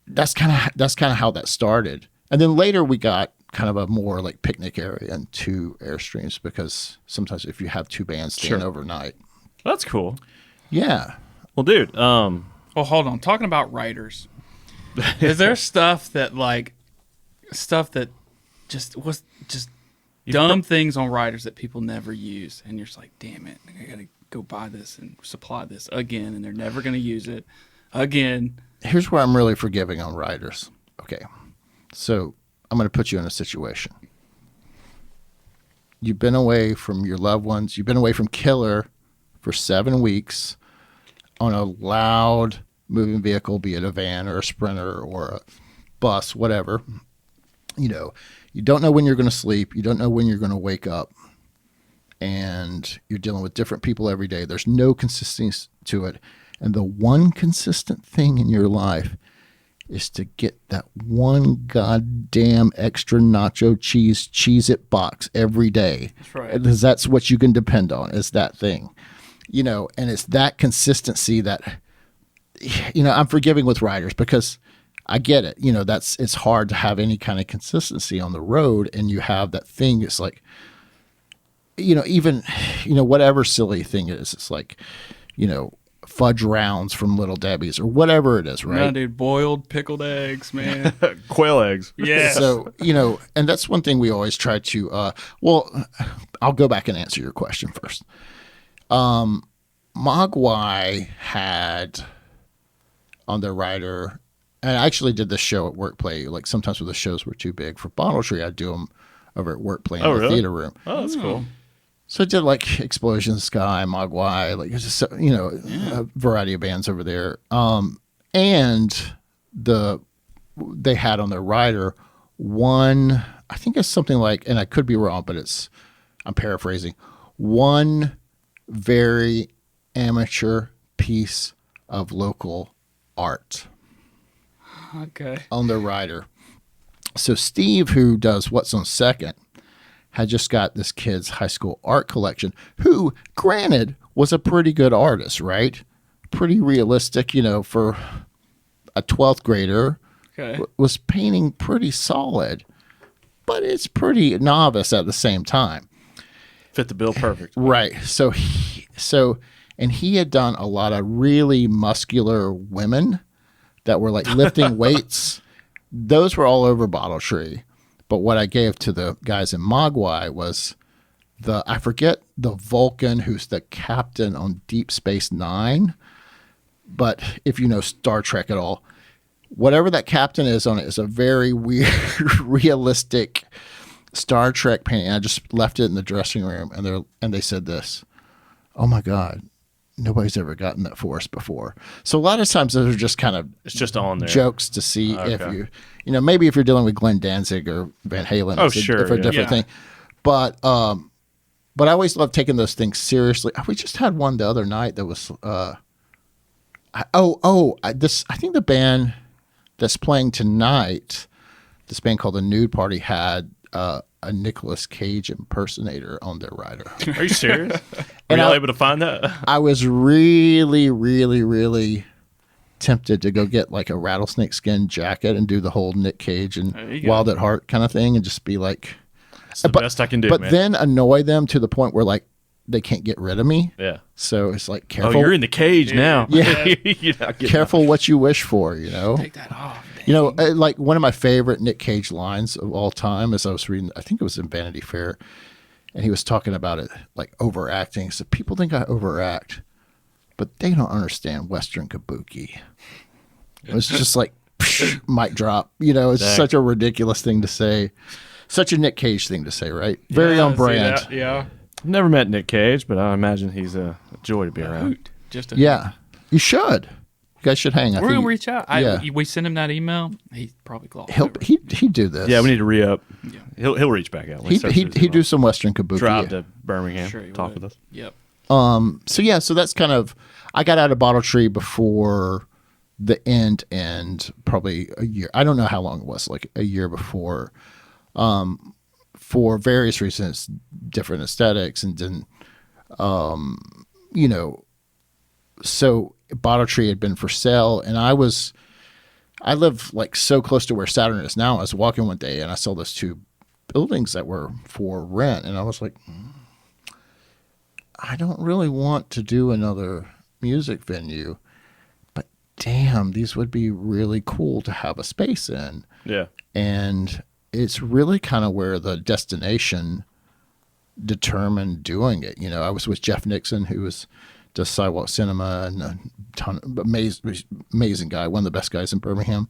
[SPEAKER 2] that's kind of how that started. And then later we got kind of a more like picnic area and 2 Airstreams because sometimes if you have 2 bands staying overnight.
[SPEAKER 3] That's cool.
[SPEAKER 2] Yeah.
[SPEAKER 3] Well, dude,
[SPEAKER 4] Well, hold on. Talking about writers, is there stuff that just was just dumb things on writers that people never use, and you're just like, damn it, I gotta go buy this and supply this again, and they're never gonna use it again.
[SPEAKER 2] Here's where I'm really forgiving on writers. Okay. So I'm going to put you in a situation. You've been away from your loved ones. You've been away from Killer for 7 weeks on a loud moving vehicle, be it a van or a Sprinter or a bus, whatever. You don't know when you're going to sleep. You don't know when you're going to wake up. And you're dealing with different people every day. There's no consistency to it. And the one consistent thing in your life is to get that one goddamn extra nacho Cheez-It box every day.
[SPEAKER 4] That's right.
[SPEAKER 2] Because that's what you can depend on is that thing. And it's that consistency that, I'm forgiving with writers because I get it. It's hard to have any kind of consistency on the road and you have that thing. It's like, even, whatever silly thing it is, it's like, fudge rounds from Little Debbie's or whatever it is, right?
[SPEAKER 4] No, dude, boiled pickled eggs, man.
[SPEAKER 3] Quail eggs.
[SPEAKER 4] Yes.
[SPEAKER 2] So, you know, and that's one thing we always try to, well, I'll go back and answer your question first. Mogwai had on their rider, and I actually did this show at Workplay. Like sometimes when the shows were too big for Bottle Tree, I'd do them over at Workplay in the theater room.
[SPEAKER 3] Oh, that's cool.
[SPEAKER 2] So I did like Explosion Sky, Mogwai, like it's just, you know, a variety of bands over there. And they had on their rider one, I think it's something like, and I could be wrong, but I'm paraphrasing, one very amateur piece of local art
[SPEAKER 4] Okay.
[SPEAKER 2] on their rider. So Steve, who does What's on Second, had just got this kid's high school art collection, who, granted, was a pretty good artist, right? Pretty realistic, you know, for a 12th grader,
[SPEAKER 4] Okay.
[SPEAKER 2] was painting pretty solid, but it's pretty novice at the same time.
[SPEAKER 3] Fit the bill perfect.
[SPEAKER 2] Right. And he had done a lot of really muscular women that were like lifting weights. Those were all over Bottle Tree. But what I gave to the guys in Mogwai was I forget the Vulcan who's the captain on Deep Space Nine. But if you know Star Trek at all, whatever that captain is on it is a very weird, realistic Star Trek painting. I just left it in the dressing room, and they said this: "Oh my God, nobody's ever gotten that for us before." So a lot of times those are just kind of
[SPEAKER 3] It's just on there.
[SPEAKER 2] jokes to see if you know, maybe if you're dealing with Glenn Danzig or Van Halen,
[SPEAKER 3] Oh,
[SPEAKER 2] it's
[SPEAKER 3] sure,
[SPEAKER 2] a different thing. But I always love taking those things seriously. We just had one the other night that was I think the band that's playing tonight, this band called the Nude Party, had a Nicolas Cage impersonator on their rider.
[SPEAKER 3] Are you serious?
[SPEAKER 2] And
[SPEAKER 3] Were y'all able to find that?
[SPEAKER 2] I was really, really, really tempted to go get like a rattlesnake skin jacket and do the whole Nick Cage and
[SPEAKER 4] There you go.
[SPEAKER 2] Wild at Heart kind of thing and just be like,
[SPEAKER 3] It's the best I can do,
[SPEAKER 2] but
[SPEAKER 3] man.
[SPEAKER 2] then annoy them to the point where like they can't get rid of me.
[SPEAKER 3] Yeah.
[SPEAKER 2] So it's like,
[SPEAKER 3] Oh,
[SPEAKER 2] careful.
[SPEAKER 3] you're in the cage now.
[SPEAKER 2] Yeah.
[SPEAKER 3] You're not getting
[SPEAKER 2] Careful what you wish for, you know?
[SPEAKER 4] Take that off.
[SPEAKER 2] You know, like one of my favorite Nick Cage lines of all time is I was reading, I think it was in Vanity Fair, and he was talking about it like overacting. So people think I overact, but they don't understand Western kabuki. It was just like mic drop. You know, it's
[SPEAKER 3] Dang.
[SPEAKER 2] such a ridiculous thing to say, such a Nick Cage thing to say, right? Very on
[SPEAKER 4] see
[SPEAKER 2] brand.
[SPEAKER 4] that? Yeah.
[SPEAKER 3] I've never met Nick Cage, but I imagine he's a joy to be around.
[SPEAKER 4] Hoot. Just a
[SPEAKER 2] Yeah, you should. You guys should hang. I
[SPEAKER 4] We're
[SPEAKER 2] think
[SPEAKER 4] gonna reach out.
[SPEAKER 2] yeah.
[SPEAKER 4] We send him that email. He probably glossed
[SPEAKER 2] he'll
[SPEAKER 4] over.
[SPEAKER 2] he'd do this.
[SPEAKER 3] Yeah, we need to re-up. He'll reach back out. when he starts
[SPEAKER 2] He'd do some Western kabuki.
[SPEAKER 3] drive to Birmingham,
[SPEAKER 4] Sure he
[SPEAKER 3] talk
[SPEAKER 4] would.
[SPEAKER 3] with us.
[SPEAKER 4] Yep.
[SPEAKER 2] So that's kind of, I got out of Bottle Tree before the end, probably a year. I don't know how long it was, like a year before, for various reasons, different aesthetics, and then, you know, so Bottle Tree had been for sale, and I live like so close to where Saturn is now. I was walking one day and I saw those two buildings that were for rent, and I was like, I don't really want to do another music venue, but damn, these would be really cool to have a space in.
[SPEAKER 3] Yeah.
[SPEAKER 2] And it's really kind of where the destination determined doing it. You know, I was with Jeff Nixon, who does Sidewalk Cinema, and a ton of amazing guy, one of the best guys in Birmingham.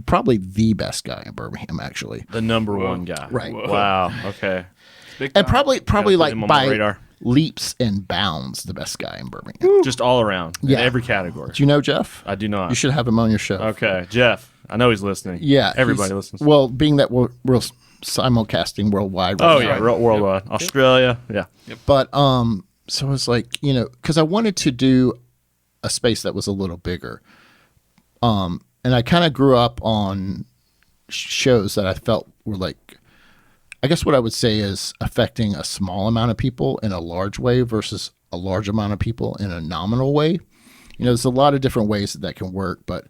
[SPEAKER 2] Probably the best guy in Birmingham, actually.
[SPEAKER 3] The number one guy.
[SPEAKER 2] Right.
[SPEAKER 3] Wow. Okay.
[SPEAKER 4] Big
[SPEAKER 2] And
[SPEAKER 4] time.
[SPEAKER 2] probably
[SPEAKER 3] put
[SPEAKER 2] like
[SPEAKER 3] him on my
[SPEAKER 2] by
[SPEAKER 3] radar.
[SPEAKER 2] leaps and bounds, the best guy in Birmingham.
[SPEAKER 3] Just all around.
[SPEAKER 2] Yeah.
[SPEAKER 3] In every category.
[SPEAKER 2] Do you know Jeff?
[SPEAKER 3] I do not.
[SPEAKER 2] You should have him on your show.
[SPEAKER 3] Okay. Jeff, I know he's listening.
[SPEAKER 2] Yeah.
[SPEAKER 3] Everybody
[SPEAKER 2] he's-
[SPEAKER 3] listens.
[SPEAKER 2] Well, being that we're simulcasting worldwide.
[SPEAKER 3] Oh,
[SPEAKER 2] right
[SPEAKER 3] yeah.
[SPEAKER 2] now.
[SPEAKER 3] Worldwide. Australia. Yeah.
[SPEAKER 2] But so I was like, you know, because I wanted to do a space that was a little bigger. And I kind of grew up on shows that I felt were like, I guess what I would say is affecting a small amount of people in a large way versus a large amount of people in a nominal way. You know, there's a lot of different ways that can work, but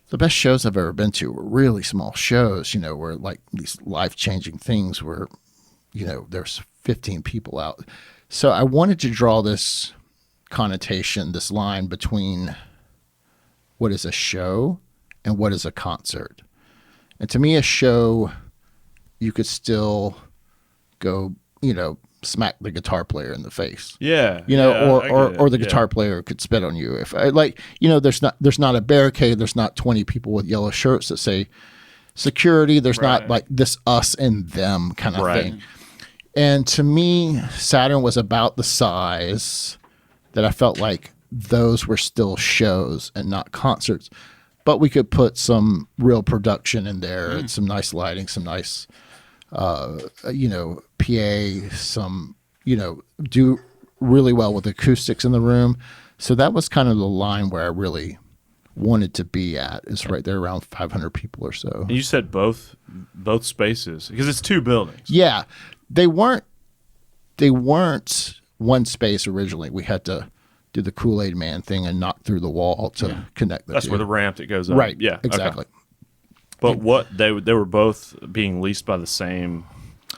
[SPEAKER 2] the best shows I've ever been to were really small shows, you know, where like these life-changing things where, you know, there's 15 people out. So I wanted to draw this connotation, this line between what is a show and what is a concert. And to me, a show, you could still go, smack the guitar player in the face.
[SPEAKER 3] Yeah.
[SPEAKER 2] Or the guitar player could spit on you. If there's not a barricade, there's not 20 people with yellow shirts that say security. There's not like this us and them kind of thing. And to me, Saturn was about the size that I felt like those were still shows and not concerts. But we could put some real production in there and some nice lighting, some nice, PA, some, do really well with acoustics in the room. So that was kind of the line where I really wanted to be at, is right there around 500 people or so.
[SPEAKER 3] And you said both spaces, because it's 2 buildings.
[SPEAKER 2] Yeah. They weren't one space originally. We had to do the Kool-Aid Man thing and knock through the wall to connect the
[SPEAKER 3] That's
[SPEAKER 2] two.
[SPEAKER 3] where the ramp that goes up.
[SPEAKER 2] Right.
[SPEAKER 3] Yeah.
[SPEAKER 2] Exactly.
[SPEAKER 3] Okay. But what they were both being leased by the same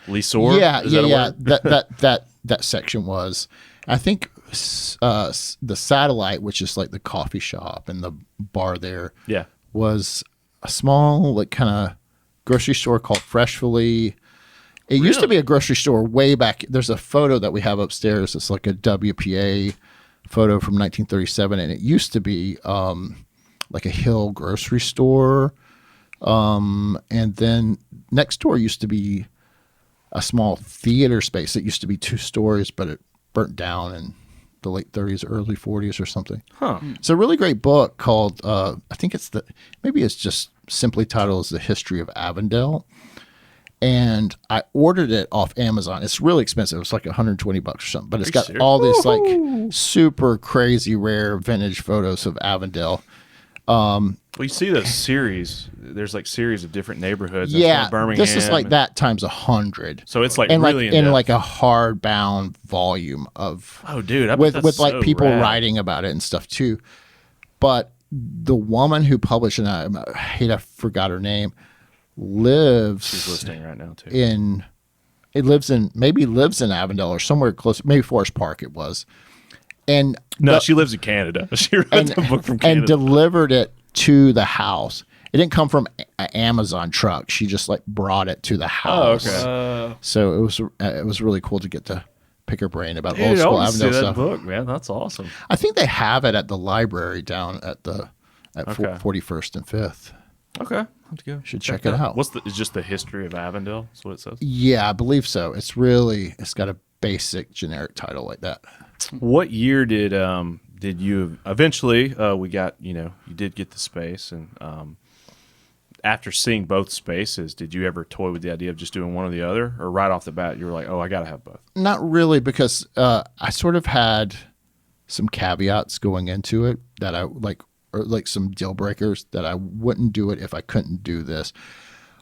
[SPEAKER 3] leasor?
[SPEAKER 2] Yeah.
[SPEAKER 3] Is that a word?
[SPEAKER 2] That section was, I think, the Satellite, which is like the coffee shop and the bar there, was a small like kind of grocery store called Freshfully. It used to be a grocery store way back. There's a photo that we have upstairs. It's like a WPA photo from 1937, and it used to be like a Hill grocery store. And then next door used to be a small theater space. It used to be 2 stories, but it burnt down in the late 30s, early 40s or something.
[SPEAKER 3] Huh.
[SPEAKER 2] It's a really great book called, I think maybe it's just simply titled as The History of Avondale. And I ordered it off Amazon. It's really expensive. It's like $120 or something, but it's got all these like super crazy rare vintage photos of Avondale.
[SPEAKER 3] Well, you see those series. There's like series of different neighborhoods.
[SPEAKER 2] Yeah,
[SPEAKER 3] Birmingham.
[SPEAKER 2] this is like that times 100.
[SPEAKER 3] So it's like
[SPEAKER 2] and
[SPEAKER 3] really
[SPEAKER 2] like in like a hardbound volume of.
[SPEAKER 3] Oh, dude, I bet
[SPEAKER 2] with
[SPEAKER 3] that's
[SPEAKER 2] like
[SPEAKER 3] so
[SPEAKER 2] people
[SPEAKER 3] rad.
[SPEAKER 2] writing about it and stuff too. But the woman who published, and I hate I forgot her name, lives.
[SPEAKER 3] She's listening right now too.
[SPEAKER 2] lives in Avondale or somewhere close, maybe Forest Park it was. And
[SPEAKER 3] she lives in Canada. She read the book from Canada
[SPEAKER 2] and delivered it to the house. It didn't come from an Amazon truck. She just like brought it to the house.
[SPEAKER 3] Oh, okay.
[SPEAKER 2] So it was really cool to get to pick her brain about
[SPEAKER 3] Dude,
[SPEAKER 2] old school
[SPEAKER 3] I want to see
[SPEAKER 2] Avondale
[SPEAKER 3] that
[SPEAKER 2] stuff.
[SPEAKER 3] book, man. That's awesome.
[SPEAKER 2] I think they have it at the library down at 41st and 5th.
[SPEAKER 3] Okay, I'll have to go.
[SPEAKER 2] Should check it out.
[SPEAKER 3] It's just the history of Avondale? That's what it says.
[SPEAKER 2] Yeah, I believe so. It's got a basic generic title like that.
[SPEAKER 3] What year did you eventually? We got you did get the space, and after seeing both spaces, did you ever toy with the idea of just doing one or the other, or right off the bat you were like, oh, I got to have both?
[SPEAKER 2] Not really, because I sort of had some caveats going into it that I like, or like some deal breakers that I wouldn't do it if I couldn't do this.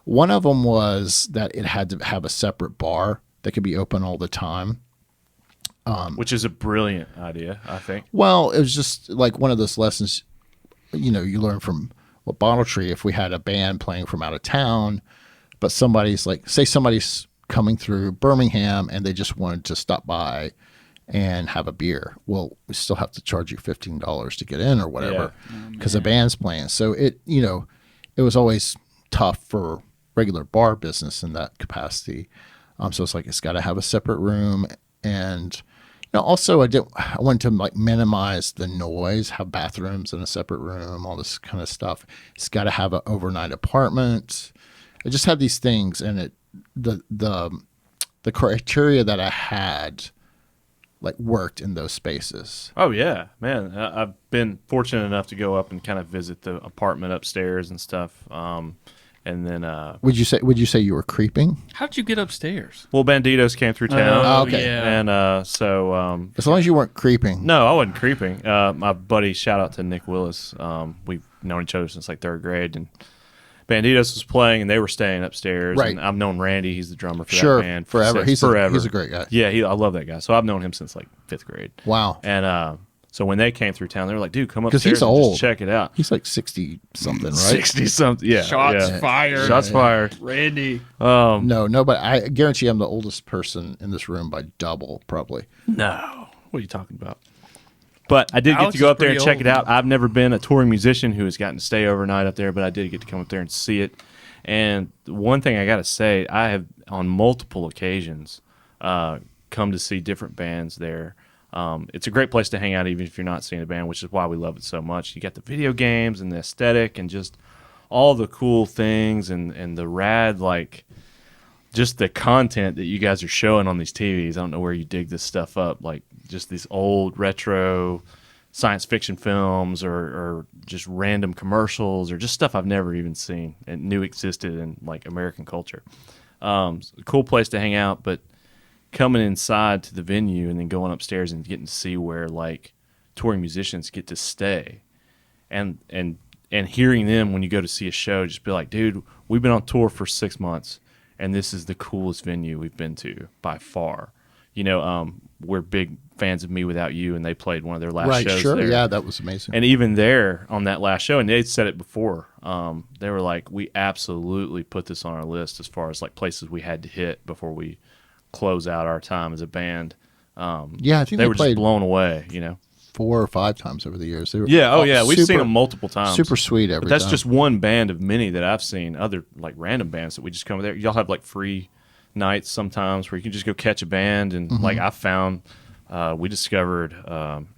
[SPEAKER 2] One of them was that it had to have a separate bar that could be open all the time.
[SPEAKER 3] Which is a brilliant idea, I think.
[SPEAKER 2] Well, it was just like one of those lessons, you learn from Bottle Tree. If we had a band playing from out of town, but somebody's coming through Birmingham and they just wanted to stop by and have a beer. Well, we still have to charge you $15 to get in or whatever because the band's playing. So it was always tough for regular bar business in that capacity. So it's like, it's got to have a separate room. And also I wanted to like minimize the noise, have bathrooms in a separate room, all this kind of stuff. It's got to have an overnight apartment. I just had these things, and the criteria that I had like worked in those spaces.
[SPEAKER 3] Oh yeah, man. I've been fortunate enough to go up and kind of visit the apartment upstairs and stuff. And then
[SPEAKER 2] would you say you were creeping?
[SPEAKER 4] How'd you get upstairs?
[SPEAKER 3] Well, Banditos came through town.
[SPEAKER 2] Oh, okay.
[SPEAKER 4] Yeah.
[SPEAKER 3] And so
[SPEAKER 2] As long as you weren't creeping.
[SPEAKER 3] no, I wasn't creeping. My buddy, shout out to Nick Willis. We've known each other since like 3rd grade, and Banditos was playing, and they were staying upstairs.
[SPEAKER 2] Right.
[SPEAKER 3] And I've known Randy. He's the drummer for
[SPEAKER 2] Sure,
[SPEAKER 3] that band
[SPEAKER 2] forever.
[SPEAKER 3] since forever.
[SPEAKER 2] He's a great guy.
[SPEAKER 3] Yeah, I love that guy. So I've known him since like 5th grade.
[SPEAKER 2] Wow.
[SPEAKER 3] And so when they came through town, they were like, "Dude, come
[SPEAKER 2] 'Cause
[SPEAKER 3] upstairs
[SPEAKER 2] he's
[SPEAKER 3] and
[SPEAKER 2] old.
[SPEAKER 3] just check it out."
[SPEAKER 2] He's like 60 something, right?
[SPEAKER 3] 60 something. Yeah.
[SPEAKER 4] Shots
[SPEAKER 3] yeah.
[SPEAKER 4] fired.
[SPEAKER 3] Shots fired.
[SPEAKER 4] Randy.
[SPEAKER 2] No, but I guarantee I'm the oldest person in this room by double, probably.
[SPEAKER 3] No. What are you talking about? But I did get
[SPEAKER 4] Alex
[SPEAKER 3] to go
[SPEAKER 4] is
[SPEAKER 3] up there and
[SPEAKER 4] pretty
[SPEAKER 3] check
[SPEAKER 4] old
[SPEAKER 3] it out.
[SPEAKER 4] now.
[SPEAKER 3] I've never been a touring musician who has gotten to stay overnight up there, but I did get to come up there and see it. And one thing I got to say, I have on multiple occasions come to see different bands there. It's a great place to hang out even if you're not seeing a band, which is why we love it so much. You got the video games and the aesthetic and just all the cool things and the rad, like, just the content that you guys are showing on these TVs. I don't know where you dig this stuff up, like just these old retro science fiction films or just random commercials or just stuff I've never even seen and knew existed in like American culture. It's a cool place to hang out, but coming inside to the venue and then going upstairs and getting to see where like touring musicians get to stay and hearing them when you go to see a show, just be like, dude, we've been on tour for 6 months and this is the coolest venue we've been to by far. You know, we're big fans of Me Without You, and they played one of their last shows there.
[SPEAKER 2] Yeah, that was amazing.
[SPEAKER 3] And even there on that last show, and they'd said it before, they were like, we absolutely put this on our list as far as like places we had to hit before we close out our time as a band.
[SPEAKER 2] Yeah, I think
[SPEAKER 3] they were
[SPEAKER 2] played
[SPEAKER 3] just blown away, you know.
[SPEAKER 2] 4 or 5 times over the years. They were
[SPEAKER 3] We've seen them multiple times.
[SPEAKER 2] Super sweet every
[SPEAKER 3] But that's
[SPEAKER 2] time.
[SPEAKER 3] just one band of many that I've seen. Other like random bands that we just come there. Y'all have like free nights sometimes where you can just go catch a band, and like I found, we discovered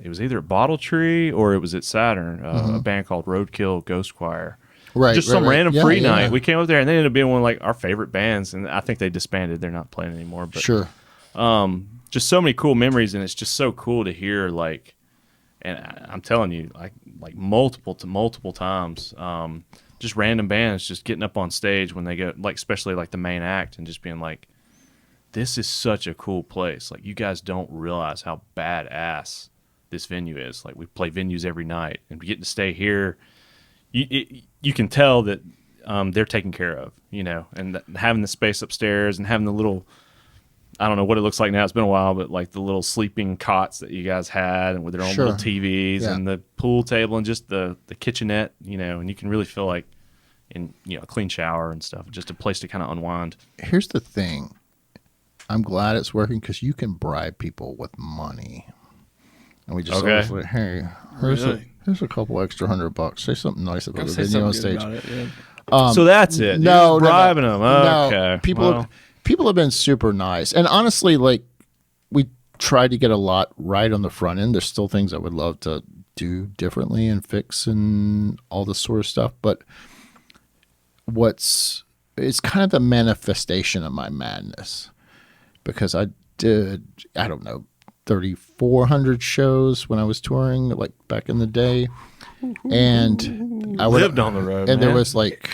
[SPEAKER 3] it was either at Bottle Tree or it was at Saturn, a band called Roadkill Ghost Choir.
[SPEAKER 2] Right,
[SPEAKER 3] Just some random
[SPEAKER 2] Yeah,
[SPEAKER 3] free
[SPEAKER 2] yeah.
[SPEAKER 3] night. We came up there and they ended up being one of like our favorite bands, and I think they disbanded. They're not playing anymore. But
[SPEAKER 2] Sure.
[SPEAKER 3] just so many cool memories, and it's just so cool to hear like, and I'm telling you, like multiple times, just random bands just getting up on stage when they go, like especially like the main act, and just being like, this is such a cool place. Like, you guys don't realize how badass this venue is. Like, we play venues every night, and getting to stay here, you can tell that they're taken care of, you know, and having the space upstairs and having the little, I don't know what it looks like now. It's been a while, but like the little sleeping cots that you guys had, and with their own
[SPEAKER 2] Sure.
[SPEAKER 3] little TVs
[SPEAKER 2] Yeah.
[SPEAKER 3] and the pool table and just the kitchenette, you know, and you can really feel like in, you know, a clean shower and stuff, just a place to kind of unwind.
[SPEAKER 2] Here's the thing. I'm glad it's working because you can bribe people with money. And we just
[SPEAKER 3] Okay.
[SPEAKER 2] always like, hey, here's
[SPEAKER 4] Really?
[SPEAKER 2] a couple extra $100. Say something nice about
[SPEAKER 4] Gotta
[SPEAKER 2] the
[SPEAKER 4] say
[SPEAKER 2] venue on
[SPEAKER 4] something good
[SPEAKER 2] stage.
[SPEAKER 4] about it. Yeah.
[SPEAKER 3] So that's it.
[SPEAKER 2] No,
[SPEAKER 3] You're just bribing them.
[SPEAKER 2] No,
[SPEAKER 3] Okay.
[SPEAKER 2] people
[SPEAKER 3] well,
[SPEAKER 2] people have been super nice. And honestly, like, we tried to get a lot right on the front end. There's still things I would love to do differently and fix and all this sort of stuff. But it's kind of the manifestation of my madness. Because I did, I don't know, 3,400 shows when I was touring, like back in the day. And I would
[SPEAKER 3] lived on the road,
[SPEAKER 2] and
[SPEAKER 3] man.
[SPEAKER 2] there was like,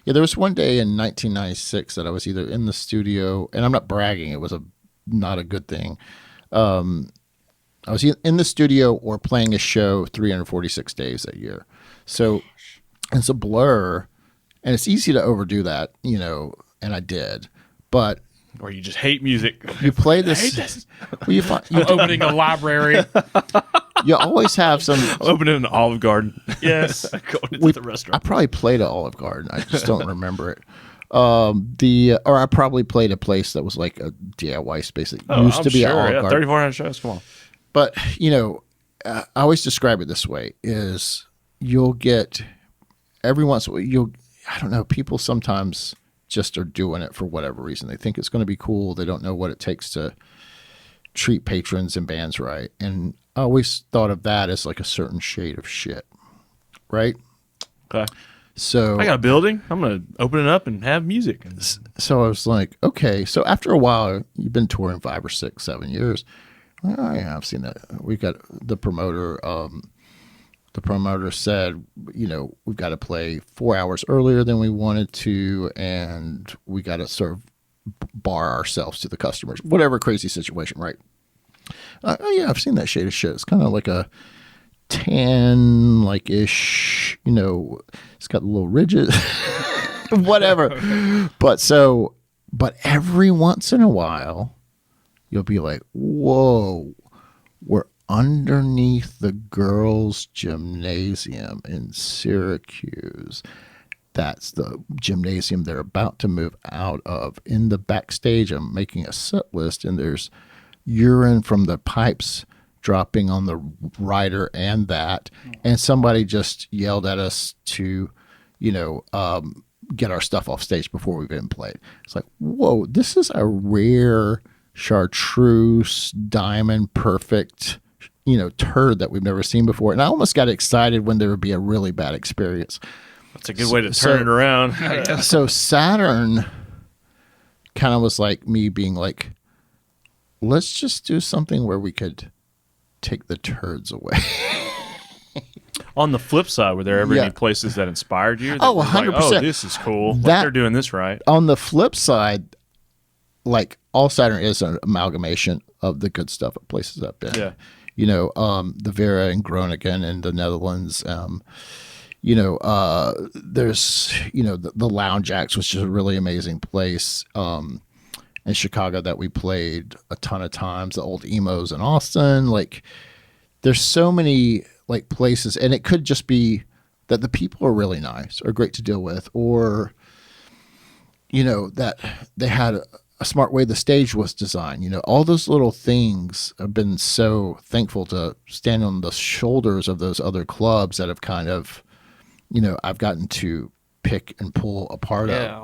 [SPEAKER 2] yeah, there was one day in 1996 that I was either in the studio, and I'm not bragging, it was not a good thing. I was in the studio or playing a show 346 days a year. So it's a blur, and it's easy to overdo that, you know, and I did. But
[SPEAKER 3] or you just hate music.
[SPEAKER 2] you play this. Well,
[SPEAKER 4] I'm opening a library.
[SPEAKER 2] you always have some.
[SPEAKER 3] Opening an Olive Garden.
[SPEAKER 4] Yes.
[SPEAKER 3] Going into the
[SPEAKER 2] I
[SPEAKER 3] restaurant.
[SPEAKER 2] probably played at Olive Garden. I just don't remember it. Or I probably played a place that was like a DIY space that used to be at Olive Garden.
[SPEAKER 3] 3,400 shows. Come on.
[SPEAKER 2] But you know, I always describe it this way: is you'll get every once in a while, I don't know. People sometimes just are doing it for whatever reason. They think it's going to be cool. They don't know what it takes to treat patrons and bands right. And I always thought of that as like a certain shade of shit, right?
[SPEAKER 3] Okay.
[SPEAKER 2] So
[SPEAKER 3] I got a building. I'm going to open it up and have music.
[SPEAKER 2] So I was like, okay. So after a while, you've been touring 5 or 6, 7 years. Well, yeah, I've seen that. We got the promoter. The promoter said, you know, we've got to play 4 hours earlier than we wanted to, and we got to sort of bar ourselves to the customers. Whatever crazy situation, right? Oh yeah, I've seen that shade of shit. It's kind of like a tan, like ish. You know, it's got little ridges, whatever. But every once in a while, you'll be like, whoa, we're underneath the girls' gymnasium in Syracuse. That's the gymnasium they're about to move out of. In the backstage, I'm making a set list, and there's urine from the pipes dropping on the rider and that, and somebody just yelled at us to, get our stuff off stage before we've even played. It's like, whoa, this is a rare chartreuse diamond perfect, turd that we've never seen before. And I almost got excited when there would be a really bad experience.
[SPEAKER 3] That's a good way to turn it around.
[SPEAKER 2] So Saturn kind of was like me being like, let's just do something where we could take the turds away.
[SPEAKER 3] On the flip side, were there ever any places that inspired you? That
[SPEAKER 2] 100%.
[SPEAKER 3] Like, oh, this is cool. They're doing this right.
[SPEAKER 2] On the flip side, like all Saturn is an amalgamation of the good stuff at places I've been.
[SPEAKER 3] Yeah.
[SPEAKER 2] The Vera in Groningen in the Netherlands. There's, the Lounge Acts, which is a really amazing place in Chicago that we played a ton of times. The old emos in Austin. Like, there's so many like places, and it could just be that the people are really nice or great to deal with, or that they had a smart way the stage was designed. All those little things. I've been so thankful to stand on the shoulders of those other clubs that have kind of, I've gotten to pick and pull apart of.
[SPEAKER 4] Yeah,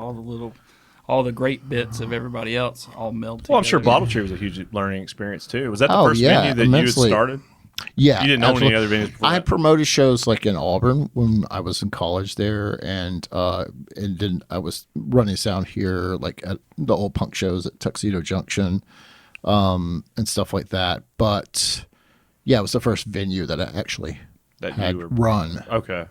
[SPEAKER 4] all the great bits of everybody else all melted.
[SPEAKER 3] Well, I'm sure Bottle Tree was a huge learning experience too. Was that the first venue that
[SPEAKER 2] immensely.
[SPEAKER 3] you had started?
[SPEAKER 2] Yeah,
[SPEAKER 3] You didn't know any other venues before
[SPEAKER 2] I
[SPEAKER 3] that?
[SPEAKER 2] promoted shows like in Auburn when I was in college there, and then I was running sound here, like at the old punk shows at Tuxedo Junction, and stuff like that. But yeah, it was the first venue that I actually had run.
[SPEAKER 3] Okay.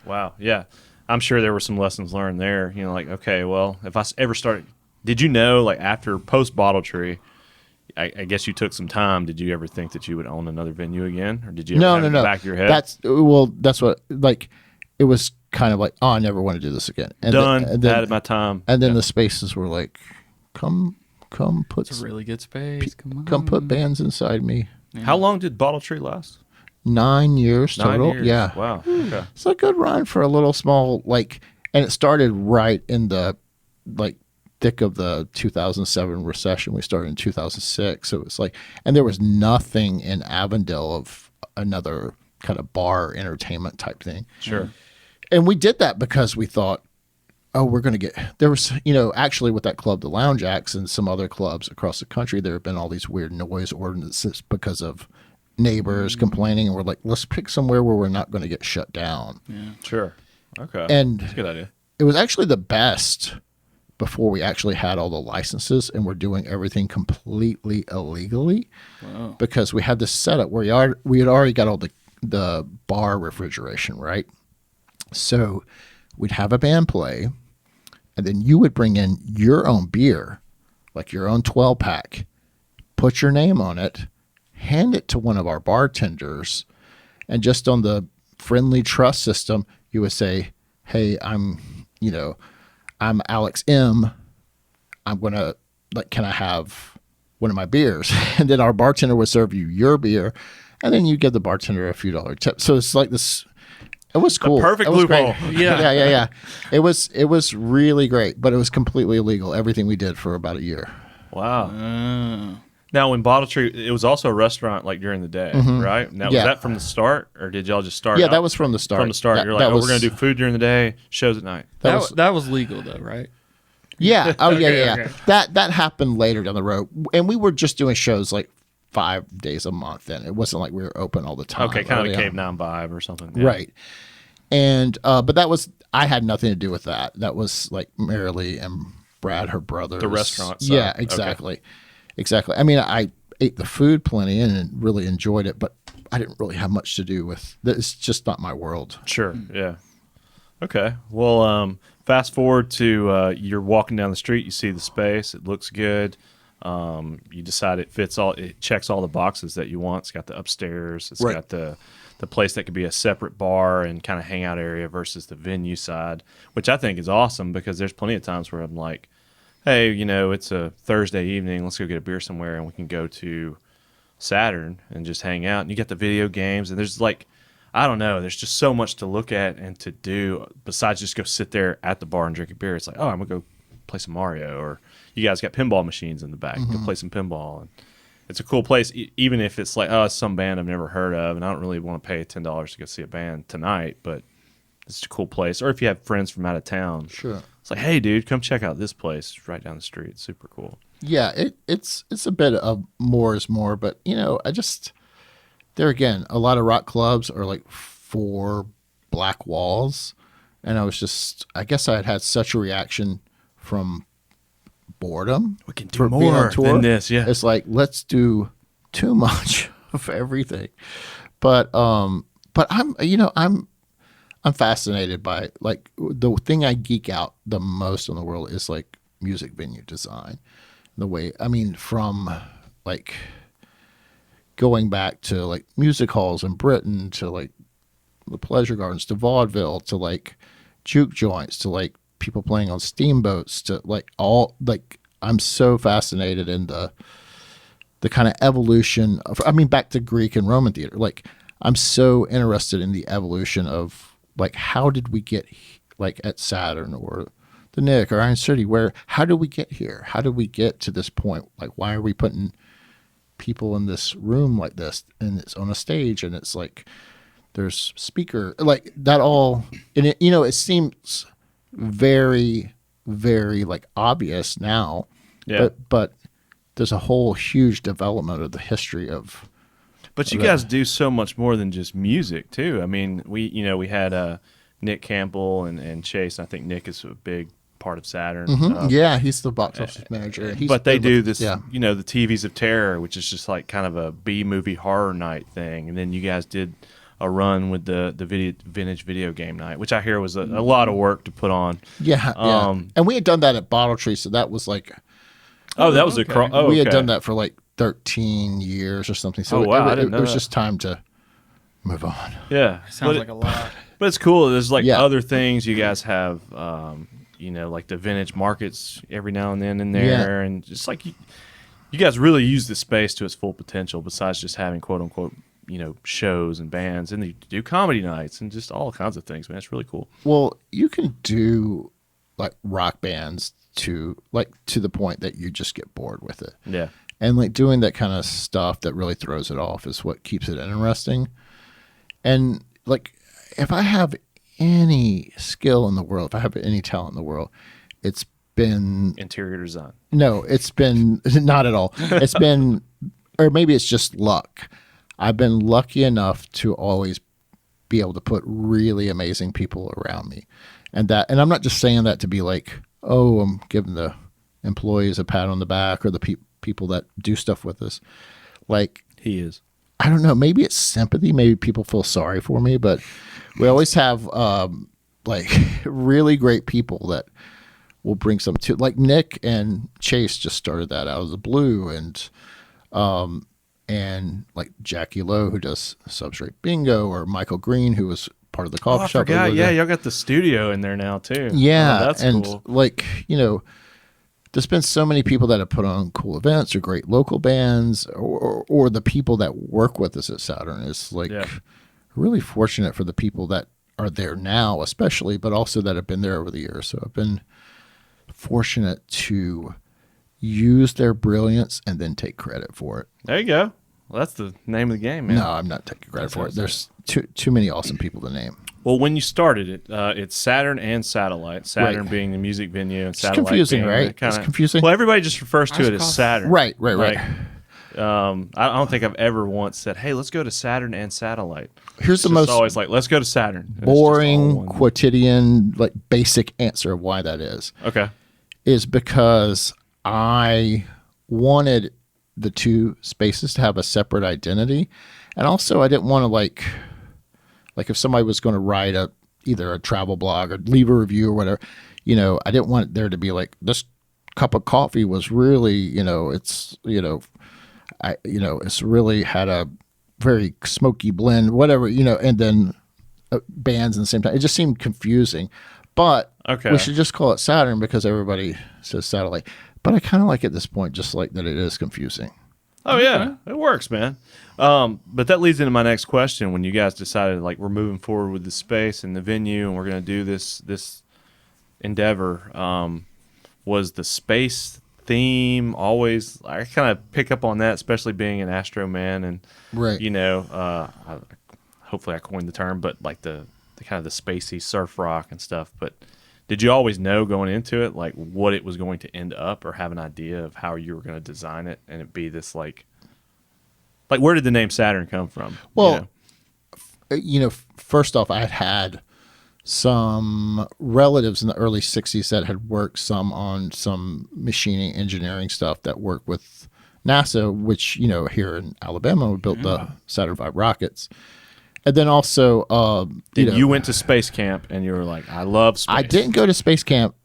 [SPEAKER 3] Wow. Yeah. I'm sure there were some lessons learned there. Like, okay, well, if I ever started, did you know, like after post Bottle Tree, I guess you took some time. Did you ever think that you would own another venue again, or did you ever have it in the back of your head?
[SPEAKER 2] That's what, like, it was kind of like, oh, I never want to do this again. And
[SPEAKER 3] had my time.
[SPEAKER 2] And then the spaces were like, come put.
[SPEAKER 4] It's a really good space.
[SPEAKER 2] Come put bands inside me.
[SPEAKER 3] Yeah. How long did Bottle Tree last?
[SPEAKER 2] 9 years total.
[SPEAKER 3] 9 years.
[SPEAKER 2] Yeah.
[SPEAKER 3] Wow. Okay.
[SPEAKER 2] It's a good run for a little small, like, and it started right in the, like, thick of the 2007 recession. We started in 2006. So it was like, and there was nothing in Avondale of another kind of bar entertainment type thing.
[SPEAKER 3] Sure.
[SPEAKER 2] And we did that because we thought, oh, we're going to get, there was, actually with that club, the Lounge Acts and some other clubs across the country, there have been all these weird noise ordinances because of neighbors complaining. And we're like, let's pick somewhere where we're not going to get shut down.
[SPEAKER 4] Yeah.
[SPEAKER 3] Sure. Okay.
[SPEAKER 2] And
[SPEAKER 3] that's a good idea.
[SPEAKER 2] It was actually the best before we actually had all the licenses and we're doing everything completely illegally.
[SPEAKER 4] Wow.
[SPEAKER 2] Because we had this setup where we had already got all the bar refrigeration, right? So we'd have a band play, and then you would bring in your own beer, like your own 12-pack, put your name on it, hand it to one of our bartenders, and just on the friendly trust system, you would say, hey, I'm Alex M. I'm going to, like, can I have one of my beers? And then our bartender would serve you your beer, and then you give the bartender a few dollar tip. So it's like this. It was cool.
[SPEAKER 3] The perfect loophole.
[SPEAKER 2] Yeah. It was really great, but it was completely illegal. Everything we did for about a year.
[SPEAKER 3] Wow. Now, when Bottle Tree, it was also a restaurant like during the day, right? Now, was that from the start, or did y'all just start?
[SPEAKER 2] Yeah, that was from the start.
[SPEAKER 3] From the start, you're like, we're going to do food during the day, shows at night.
[SPEAKER 4] That was legal though, right?
[SPEAKER 2] Yeah. Oh, yeah.
[SPEAKER 4] Okay.
[SPEAKER 2] That happened later down the road, and we were just doing shows like 5 days a month. Then it wasn't like we were open all the time.
[SPEAKER 3] Okay, kind of a Cave 9 vibe or something. Yeah.
[SPEAKER 2] Right. And but I had nothing to do with that. That was like Marilee and Brad, her brother.
[SPEAKER 3] The restaurant side.
[SPEAKER 2] Yeah, exactly. Okay. Exactly. I mean, I ate the food plenty and really enjoyed it, but I didn't really have much to do with. It's just not my world.
[SPEAKER 3] Sure. Yeah. Okay. Well, fast forward to you're walking down the street. You see the space. It looks good. You decide it checks all the boxes that you want. It's got the upstairs. It's got the place that could be a separate bar and kind of hangout area versus the venue side, which I think is awesome because there's plenty of times where I'm like, hey, it's a Thursday evening. Let's go get a beer somewhere and we can go to Saturn and just hang out. And you get the video games and there's like, I don't know, there's just so much to look at and to do besides just go sit there at the bar and drink a beer. It's like, oh, I'm going to go play some Mario, or you guys got pinball machines in the back. Go play some pinball. And it's a cool place, even if it's like, oh, it's some band I've never heard of, and I don't really want to pay $10 to go see a band tonight, but it's a cool place. Or if you have friends from out of town,
[SPEAKER 2] Sure.
[SPEAKER 3] it's like, hey, dude, come check out this place right down the street. It's super cool.
[SPEAKER 2] Yeah, it's a bit of more is more, but I just there again, a lot of rock clubs are like 4 black walls, and I guess I had such a reaction from boredom.
[SPEAKER 3] We can do
[SPEAKER 2] for being on
[SPEAKER 3] more
[SPEAKER 2] tour.
[SPEAKER 3] than this, yeah.
[SPEAKER 2] It's like let's do too much of everything, but I'm fascinated by like the thing I geek out the most in the world is like music venue design. The way, from like going back to like music halls in Britain to like the pleasure gardens to vaudeville to like juke joints to like people playing on steamboats to like all like I'm so fascinated in the kind of evolution of back to Greek and Roman theater. Like I'm so interested in the evolution of like how did we get like at Saturn or the Nick or Iron City, how do we get here? How do we get to this point? Like, why are we putting people in this room like this and it's on a stage and it's like, there's speaker like that all, and it seems very, very like obvious now,
[SPEAKER 3] Yeah.
[SPEAKER 2] but there's a whole huge development of the history of.
[SPEAKER 3] But you guys do so much more than just music too. We had Nick Campbell and Chase. I think Nick is a big part of Saturn.
[SPEAKER 2] Yeah, he's the box office manager.
[SPEAKER 3] But they do this,
[SPEAKER 2] yeah.
[SPEAKER 3] the TVs of Terror, which is just like kind of a B-movie horror night thing. And then you guys did a run with the vintage video game night, which I hear was a lot of work to put on.
[SPEAKER 2] Yeah, and we had done that at Bottle Tree, so that was like.
[SPEAKER 3] That was
[SPEAKER 4] okay.
[SPEAKER 2] We had done that for like 13 years or something. So
[SPEAKER 3] wow, I
[SPEAKER 2] it
[SPEAKER 3] didn't know
[SPEAKER 2] was
[SPEAKER 3] that.
[SPEAKER 2] just time to move on.
[SPEAKER 3] Yeah.
[SPEAKER 4] Sounds like a lot.
[SPEAKER 3] But it's cool. There's like
[SPEAKER 2] Yeah.
[SPEAKER 3] other things you guys have, like the vintage markets every now and then in there.
[SPEAKER 2] Yeah.
[SPEAKER 3] And just like you guys really use the space to its full potential besides just having quote unquote, shows and bands. And you do comedy nights and just all kinds of things, man. It's really cool.
[SPEAKER 2] Well, you can do like rock bands to the point that you just get bored with it.
[SPEAKER 3] Yeah.
[SPEAKER 2] And like doing that kind of stuff that really throws it off is what keeps it interesting. And like if I have any skill in the world, if I have any talent in the world, it's been
[SPEAKER 3] Interior design.
[SPEAKER 2] No, it's been not at all. It's been, or maybe it's just luck. I've been lucky enough to always be able to put really amazing people around me. And I'm not just saying that to be like, oh, I'm giving the employees a pat on the back or the people that do stuff with us. Like,
[SPEAKER 3] He is.
[SPEAKER 2] I don't know, maybe it's sympathy. Maybe people feel sorry for me, but we always have like really great people that will bring some to, like Nick and Chase just started that out of the blue, and like Jackie Lowe who does Substrate Bingo, or Michael Green who was part of the coffee
[SPEAKER 3] I
[SPEAKER 2] shop.
[SPEAKER 3] forgot. Yeah, y'all got the studio in there now too.
[SPEAKER 2] Yeah,
[SPEAKER 3] that's
[SPEAKER 2] and
[SPEAKER 3] cool.
[SPEAKER 2] like there's been so many people that have put on cool events or great local bands, or the people that work with us at Saturn is like really fortunate for the people that are there now, especially, but also that have been there over the years. So I've been fortunate to use their brilliance and then take credit for it.
[SPEAKER 3] There you go. Well, that's the name of the game, man.
[SPEAKER 2] No, I'm not taking credit for it. There's too many awesome people to name.
[SPEAKER 3] Well, when you started it, it's Saturn and Satellite. Saturn
[SPEAKER 2] Right.
[SPEAKER 3] being the music venue, and
[SPEAKER 2] It's
[SPEAKER 3] Satellite
[SPEAKER 2] confusing,
[SPEAKER 3] being
[SPEAKER 2] right?
[SPEAKER 3] Kinda,
[SPEAKER 2] It's confusing.
[SPEAKER 3] Well, everybody just refers to it as Saturn.
[SPEAKER 2] Right.
[SPEAKER 3] Like, I don't think I've ever once said, "Hey, let's go to Saturn and Satellite."
[SPEAKER 2] Here's
[SPEAKER 3] It's
[SPEAKER 2] the
[SPEAKER 3] just
[SPEAKER 2] most
[SPEAKER 3] always like, "Let's go to Saturn." And it's just all
[SPEAKER 2] boring,
[SPEAKER 3] one.
[SPEAKER 2] quotidian, like basic answer of why that is
[SPEAKER 3] Okay.
[SPEAKER 2] because I wanted the two spaces to have a separate identity, and also I didn't want to like if somebody was going to write either a travel blog or leave a review or whatever, I didn't want there to be like this cup of coffee was really, it's really had a very smoky blend, whatever, and then bands in the same time. It just seemed confusing, but
[SPEAKER 3] Okay.
[SPEAKER 2] we should just call it Saturn because everybody says Satellite. But I kind of like at this point, just like that it is confusing.
[SPEAKER 3] Oh yeah, it works, man. But that leads into my next question. When you guys decided like we're moving forward with the space and the venue, and we're going to do this endeavor, was the space theme always, I kind of pick up on that, especially being an Astro man, and
[SPEAKER 2] Right.
[SPEAKER 3] hopefully I coined the term, but like the kind of the spacey surf rock and stuff. But did you always know going into it like what it was going to end up, or have an idea of how you were going to design it and it be this like where did the name Saturn come from?
[SPEAKER 2] Well, first off, I had some relatives in the early 60s that had worked some on some machining engineering stuff that worked with NASA, which, here in Alabama, we built the Saturn V rockets. And then also,
[SPEAKER 3] you went to space camp and you were like, I love space.
[SPEAKER 2] I didn't go to space camp.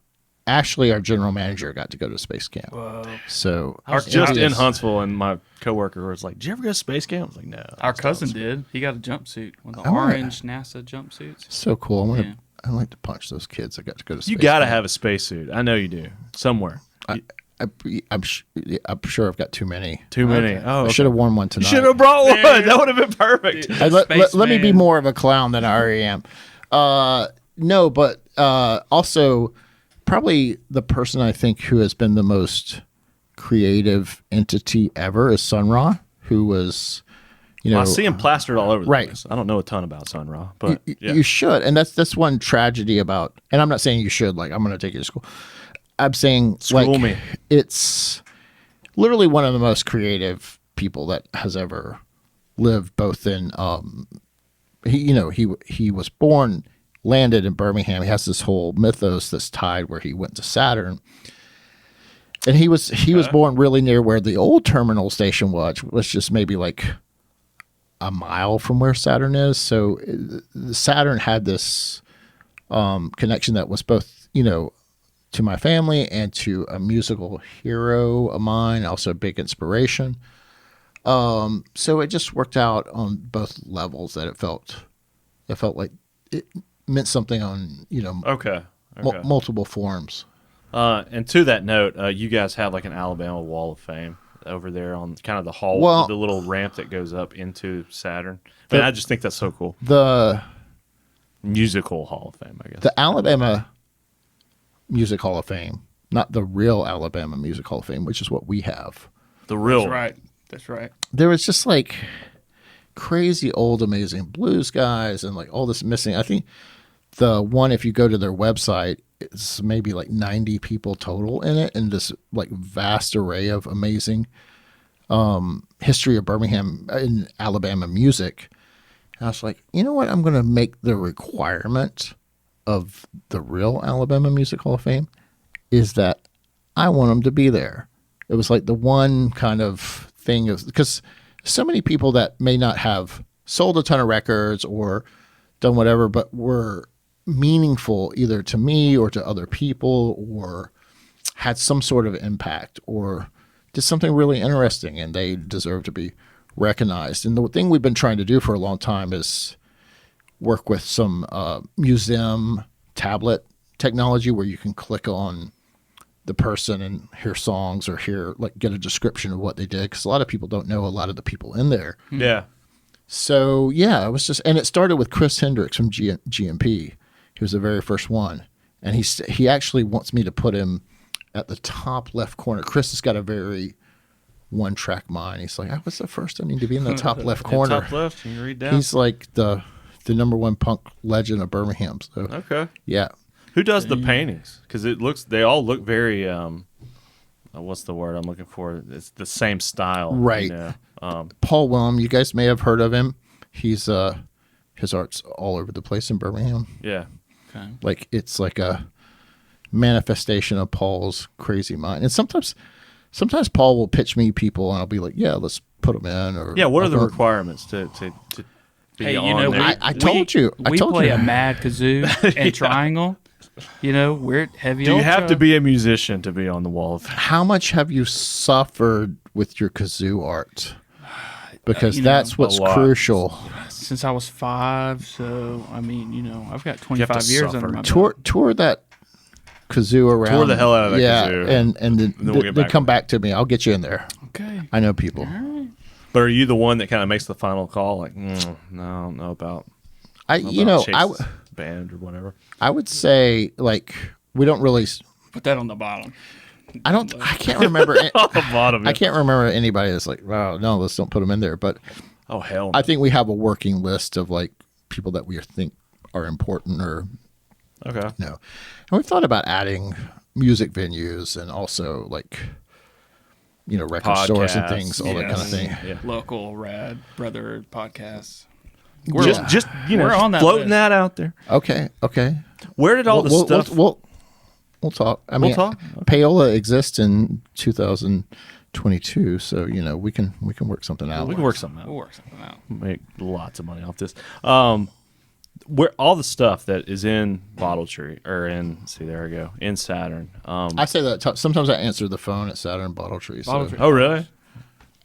[SPEAKER 2] Actually, our general manager got to go to space camp.
[SPEAKER 4] Whoa.
[SPEAKER 2] So
[SPEAKER 3] I was just in Huntsville, and my coworker was like, "Did you ever go to space camp?" I was like, "No."
[SPEAKER 4] Our cousin did. He got a jumpsuit, one of the
[SPEAKER 2] Oh,
[SPEAKER 4] orange NASA jumpsuits.
[SPEAKER 2] So cool.
[SPEAKER 4] Yeah.
[SPEAKER 2] I like to punch those kids that got to go to space
[SPEAKER 3] You got to
[SPEAKER 2] camp.
[SPEAKER 3] have a spacesuit. I know you do. Somewhere.
[SPEAKER 2] I'm sure I've got too many.
[SPEAKER 3] Too many.
[SPEAKER 4] Okay.
[SPEAKER 3] Oh,
[SPEAKER 2] I should have worn one tonight.
[SPEAKER 3] You should have brought one.
[SPEAKER 4] Dude.
[SPEAKER 3] That would have been perfect.
[SPEAKER 4] Dude.
[SPEAKER 2] Let me be
[SPEAKER 4] Spaceman.
[SPEAKER 2] more of a clown than I already am. No, but also probably the person I think who has been the most creative entity ever is Sun Ra, who was,
[SPEAKER 3] I see him plastered all over the
[SPEAKER 2] Right.
[SPEAKER 3] place. I don't know a ton about Sun Ra, but yeah.
[SPEAKER 2] you should, and that's one tragedy about. And I'm not saying you should. Like, I'm going to take you to school. I'm saying
[SPEAKER 3] School
[SPEAKER 2] like
[SPEAKER 3] me.
[SPEAKER 2] it's literally one of the most creative people that has ever lived. Both in he was born, landed in Birmingham. He has this whole mythos that's tied where he went to Saturn. And he was born really near where the old terminal station was just maybe like a mile from where Saturn is. So Saturn had this connection that was both, to my family and to a musical hero of mine, also a big inspiration. So it just worked out on both levels that it felt like it meant something on,
[SPEAKER 3] Okay.
[SPEAKER 2] multiple forms.
[SPEAKER 3] And to that note, you guys have like an Alabama Wall of Fame over there on kind of the hall,
[SPEAKER 2] Well-
[SPEAKER 3] the little ramp that goes up into Saturn. And I just think that's so cool.
[SPEAKER 2] The
[SPEAKER 3] Musical Hall of Fame, I guess.
[SPEAKER 2] The Alabama Music Hall of Fame, not the real Alabama Music Hall of Fame, which is what we have.
[SPEAKER 3] The real.
[SPEAKER 4] That's right.
[SPEAKER 2] There was just like crazy old amazing blues guys and like all this missing. I think the one, if you go to their website, it's maybe like 90 people total in it, and this like vast array of amazing history of Birmingham and Alabama music. And I was like, you know what? I'm going to make the requirement of the real Alabama Music Hall of Fame is that I want them to be there. It was like the one kind of thing of, because so many people that may not have sold a ton of records or done whatever, but were meaningful either to me or to other people, or had some sort of impact or did something really interesting, and they deserve to be recognized. And the thing we've been trying to do for a long time is work with some museum tablet technology where you can click on the person and hear songs or get a description of what they did, because a lot of people don't know a lot of the people in there.
[SPEAKER 3] Yeah.
[SPEAKER 2] So yeah, it was just, and it started with Chris Hendricks from GMP. He was the very first one, and he actually wants me to put him at the top left corner. Chris has got a very one-track mind. He's like, I was the first. I need to be in the top left corner.
[SPEAKER 3] Top left. Can you read down?
[SPEAKER 2] He's like the number one punk legend of Birmingham. So
[SPEAKER 3] Okay.
[SPEAKER 2] yeah,
[SPEAKER 3] Who does the paintings? Because they all look very, what's the word I'm looking for? It's the same style.
[SPEAKER 2] Right. Paul Willem. You guys may have heard of him. He's his art's all over the place in Birmingham.
[SPEAKER 3] Yeah.
[SPEAKER 4] Okay.
[SPEAKER 2] Like it's like a manifestation of Paul's crazy mind. And sometimes Paul will pitch me people, and I'll be like, yeah, let's put them in. Or
[SPEAKER 3] Yeah. What are the
[SPEAKER 2] I'll go-
[SPEAKER 3] requirements to be
[SPEAKER 4] Hey,
[SPEAKER 3] on there?
[SPEAKER 2] I told you. I
[SPEAKER 4] We
[SPEAKER 2] told
[SPEAKER 4] play
[SPEAKER 2] you.
[SPEAKER 4] a mad kazoo and triangle. We're heavy.
[SPEAKER 3] Do you have
[SPEAKER 4] ultra.
[SPEAKER 3] to be a musician to be on the wall of fame?
[SPEAKER 2] How much have you suffered with your kazoo art? Because
[SPEAKER 4] you know,
[SPEAKER 2] that's what's
[SPEAKER 3] a lot.
[SPEAKER 2] crucial.
[SPEAKER 4] since I was 5? So I mean, I've got
[SPEAKER 3] You have to
[SPEAKER 4] 25 years under
[SPEAKER 3] suffer.
[SPEAKER 4] my belt.
[SPEAKER 2] Tour that kazoo around.
[SPEAKER 3] Tour the hell out of that
[SPEAKER 2] yeah,
[SPEAKER 3] kazoo.
[SPEAKER 2] and then
[SPEAKER 3] we'll get
[SPEAKER 2] then
[SPEAKER 3] back
[SPEAKER 2] come
[SPEAKER 3] on
[SPEAKER 2] back to me. I'll get you in there.
[SPEAKER 4] Okay.
[SPEAKER 2] I know people.
[SPEAKER 4] All right.
[SPEAKER 3] But are you the one that kind of makes the final call? Like, no, I don't know about. Chase's band or whatever.
[SPEAKER 2] I would say like we don't really.
[SPEAKER 4] Put that on the bottom.
[SPEAKER 2] I can't remember.
[SPEAKER 3] On the bottom.
[SPEAKER 2] I can't remember anybody that's like, wow, no, let's don't put them in there. But
[SPEAKER 3] Oh hell.
[SPEAKER 2] I think we have a working list of like people that we think are important or
[SPEAKER 3] Okay.
[SPEAKER 2] no. And we've thought about adding music venues and also like, record stores and
[SPEAKER 3] Podcasts,
[SPEAKER 2] things, all that kind of
[SPEAKER 4] yes.
[SPEAKER 2] thing.
[SPEAKER 3] Yeah.
[SPEAKER 4] Local rad brother podcasts.
[SPEAKER 3] Just
[SPEAKER 4] we're on that
[SPEAKER 3] floating
[SPEAKER 4] list.
[SPEAKER 3] that out there.
[SPEAKER 2] Okay.
[SPEAKER 3] Where did all the stuff?
[SPEAKER 2] We'll talk. I mean,
[SPEAKER 3] talk?
[SPEAKER 2] Paola exists in 2022, so we can work something out.
[SPEAKER 3] we can work something out.
[SPEAKER 4] We'll work something out.
[SPEAKER 3] Make lots of money off this. Where all the stuff that is in Bottle Tree or in Saturn.
[SPEAKER 2] I say that sometimes I answer the phone at Saturn Bottle Tree. So.
[SPEAKER 4] Bottle Tree.
[SPEAKER 3] Oh really?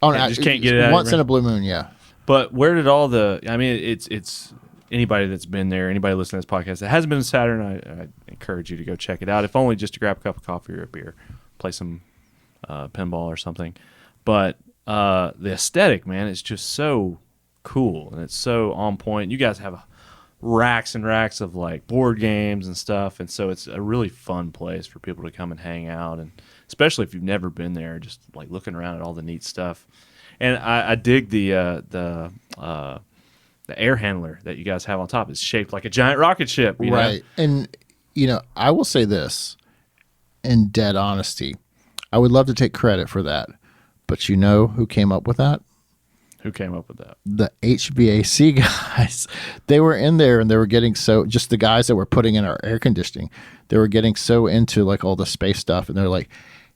[SPEAKER 2] Oh,
[SPEAKER 3] I
[SPEAKER 2] no,
[SPEAKER 3] just can't get it out of
[SPEAKER 2] once
[SPEAKER 3] your
[SPEAKER 2] in a blue moon. Yeah.
[SPEAKER 3] But where did all the? I mean, it's anybody that's been there, anybody listening to this podcast that hasn't been to Saturn, I encourage you to go check it out. If only just to grab a cup of coffee or a beer, play some pinball or something. But the aesthetic, man, is just so cool and it's so on point. You guys have racks and racks of like board games and stuff, and so it's a really fun place for people to come and hang out, and especially if you've never been there, just like looking around at all the neat stuff. And I dig the air handler that you guys have on top. It's shaped like a giant rocket ship, you know?
[SPEAKER 2] Right. And I will say this in dead honesty, I would love to take credit for that, but you know who came up with that?
[SPEAKER 3] Who came up with that?
[SPEAKER 2] The HVAC guys. They were in there and they were getting just the guys that were putting in our air conditioning, they were getting so into like all the space stuff, and they're like,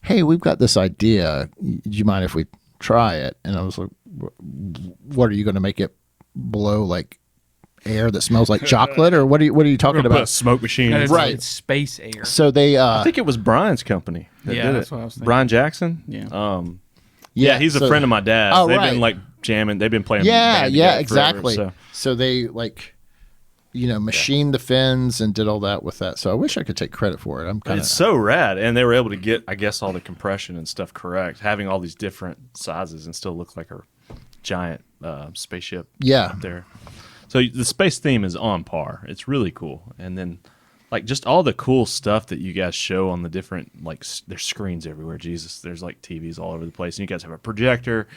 [SPEAKER 2] hey, we've got this idea. Do you mind if we try it? And I was like, what are you going to make it blow like air that smells like chocolate, or what are you talking
[SPEAKER 3] Put a
[SPEAKER 2] about?
[SPEAKER 3] smoke machine.
[SPEAKER 4] It's,
[SPEAKER 2] Right.
[SPEAKER 4] It's space air.
[SPEAKER 2] So they
[SPEAKER 3] I think it was Brian's company that
[SPEAKER 4] Yeah,
[SPEAKER 3] did
[SPEAKER 4] that's
[SPEAKER 3] it.
[SPEAKER 4] what I was thinking.
[SPEAKER 3] Brian Jackson.
[SPEAKER 4] Yeah.
[SPEAKER 3] Yeah, he's a friend of my dad's.
[SPEAKER 2] Oh,
[SPEAKER 3] They've
[SPEAKER 2] right.
[SPEAKER 3] been like jamming. They've been playing.
[SPEAKER 2] Yeah,
[SPEAKER 3] band
[SPEAKER 2] yeah,
[SPEAKER 3] together forever,
[SPEAKER 2] exactly. So they like machined the fins and did all that with that. So I wish I could take credit for it. I'm kind of
[SPEAKER 3] It's so rad, and they were able to get, I guess, all the compression and stuff correct, having all these different sizes and still look like a giant spaceship up there. So the space theme is on par. It's really cool, and then like just all the cool stuff that you guys show on the different there's screens everywhere. Jesus, there's like TVs all over the place, and you guys have a projector.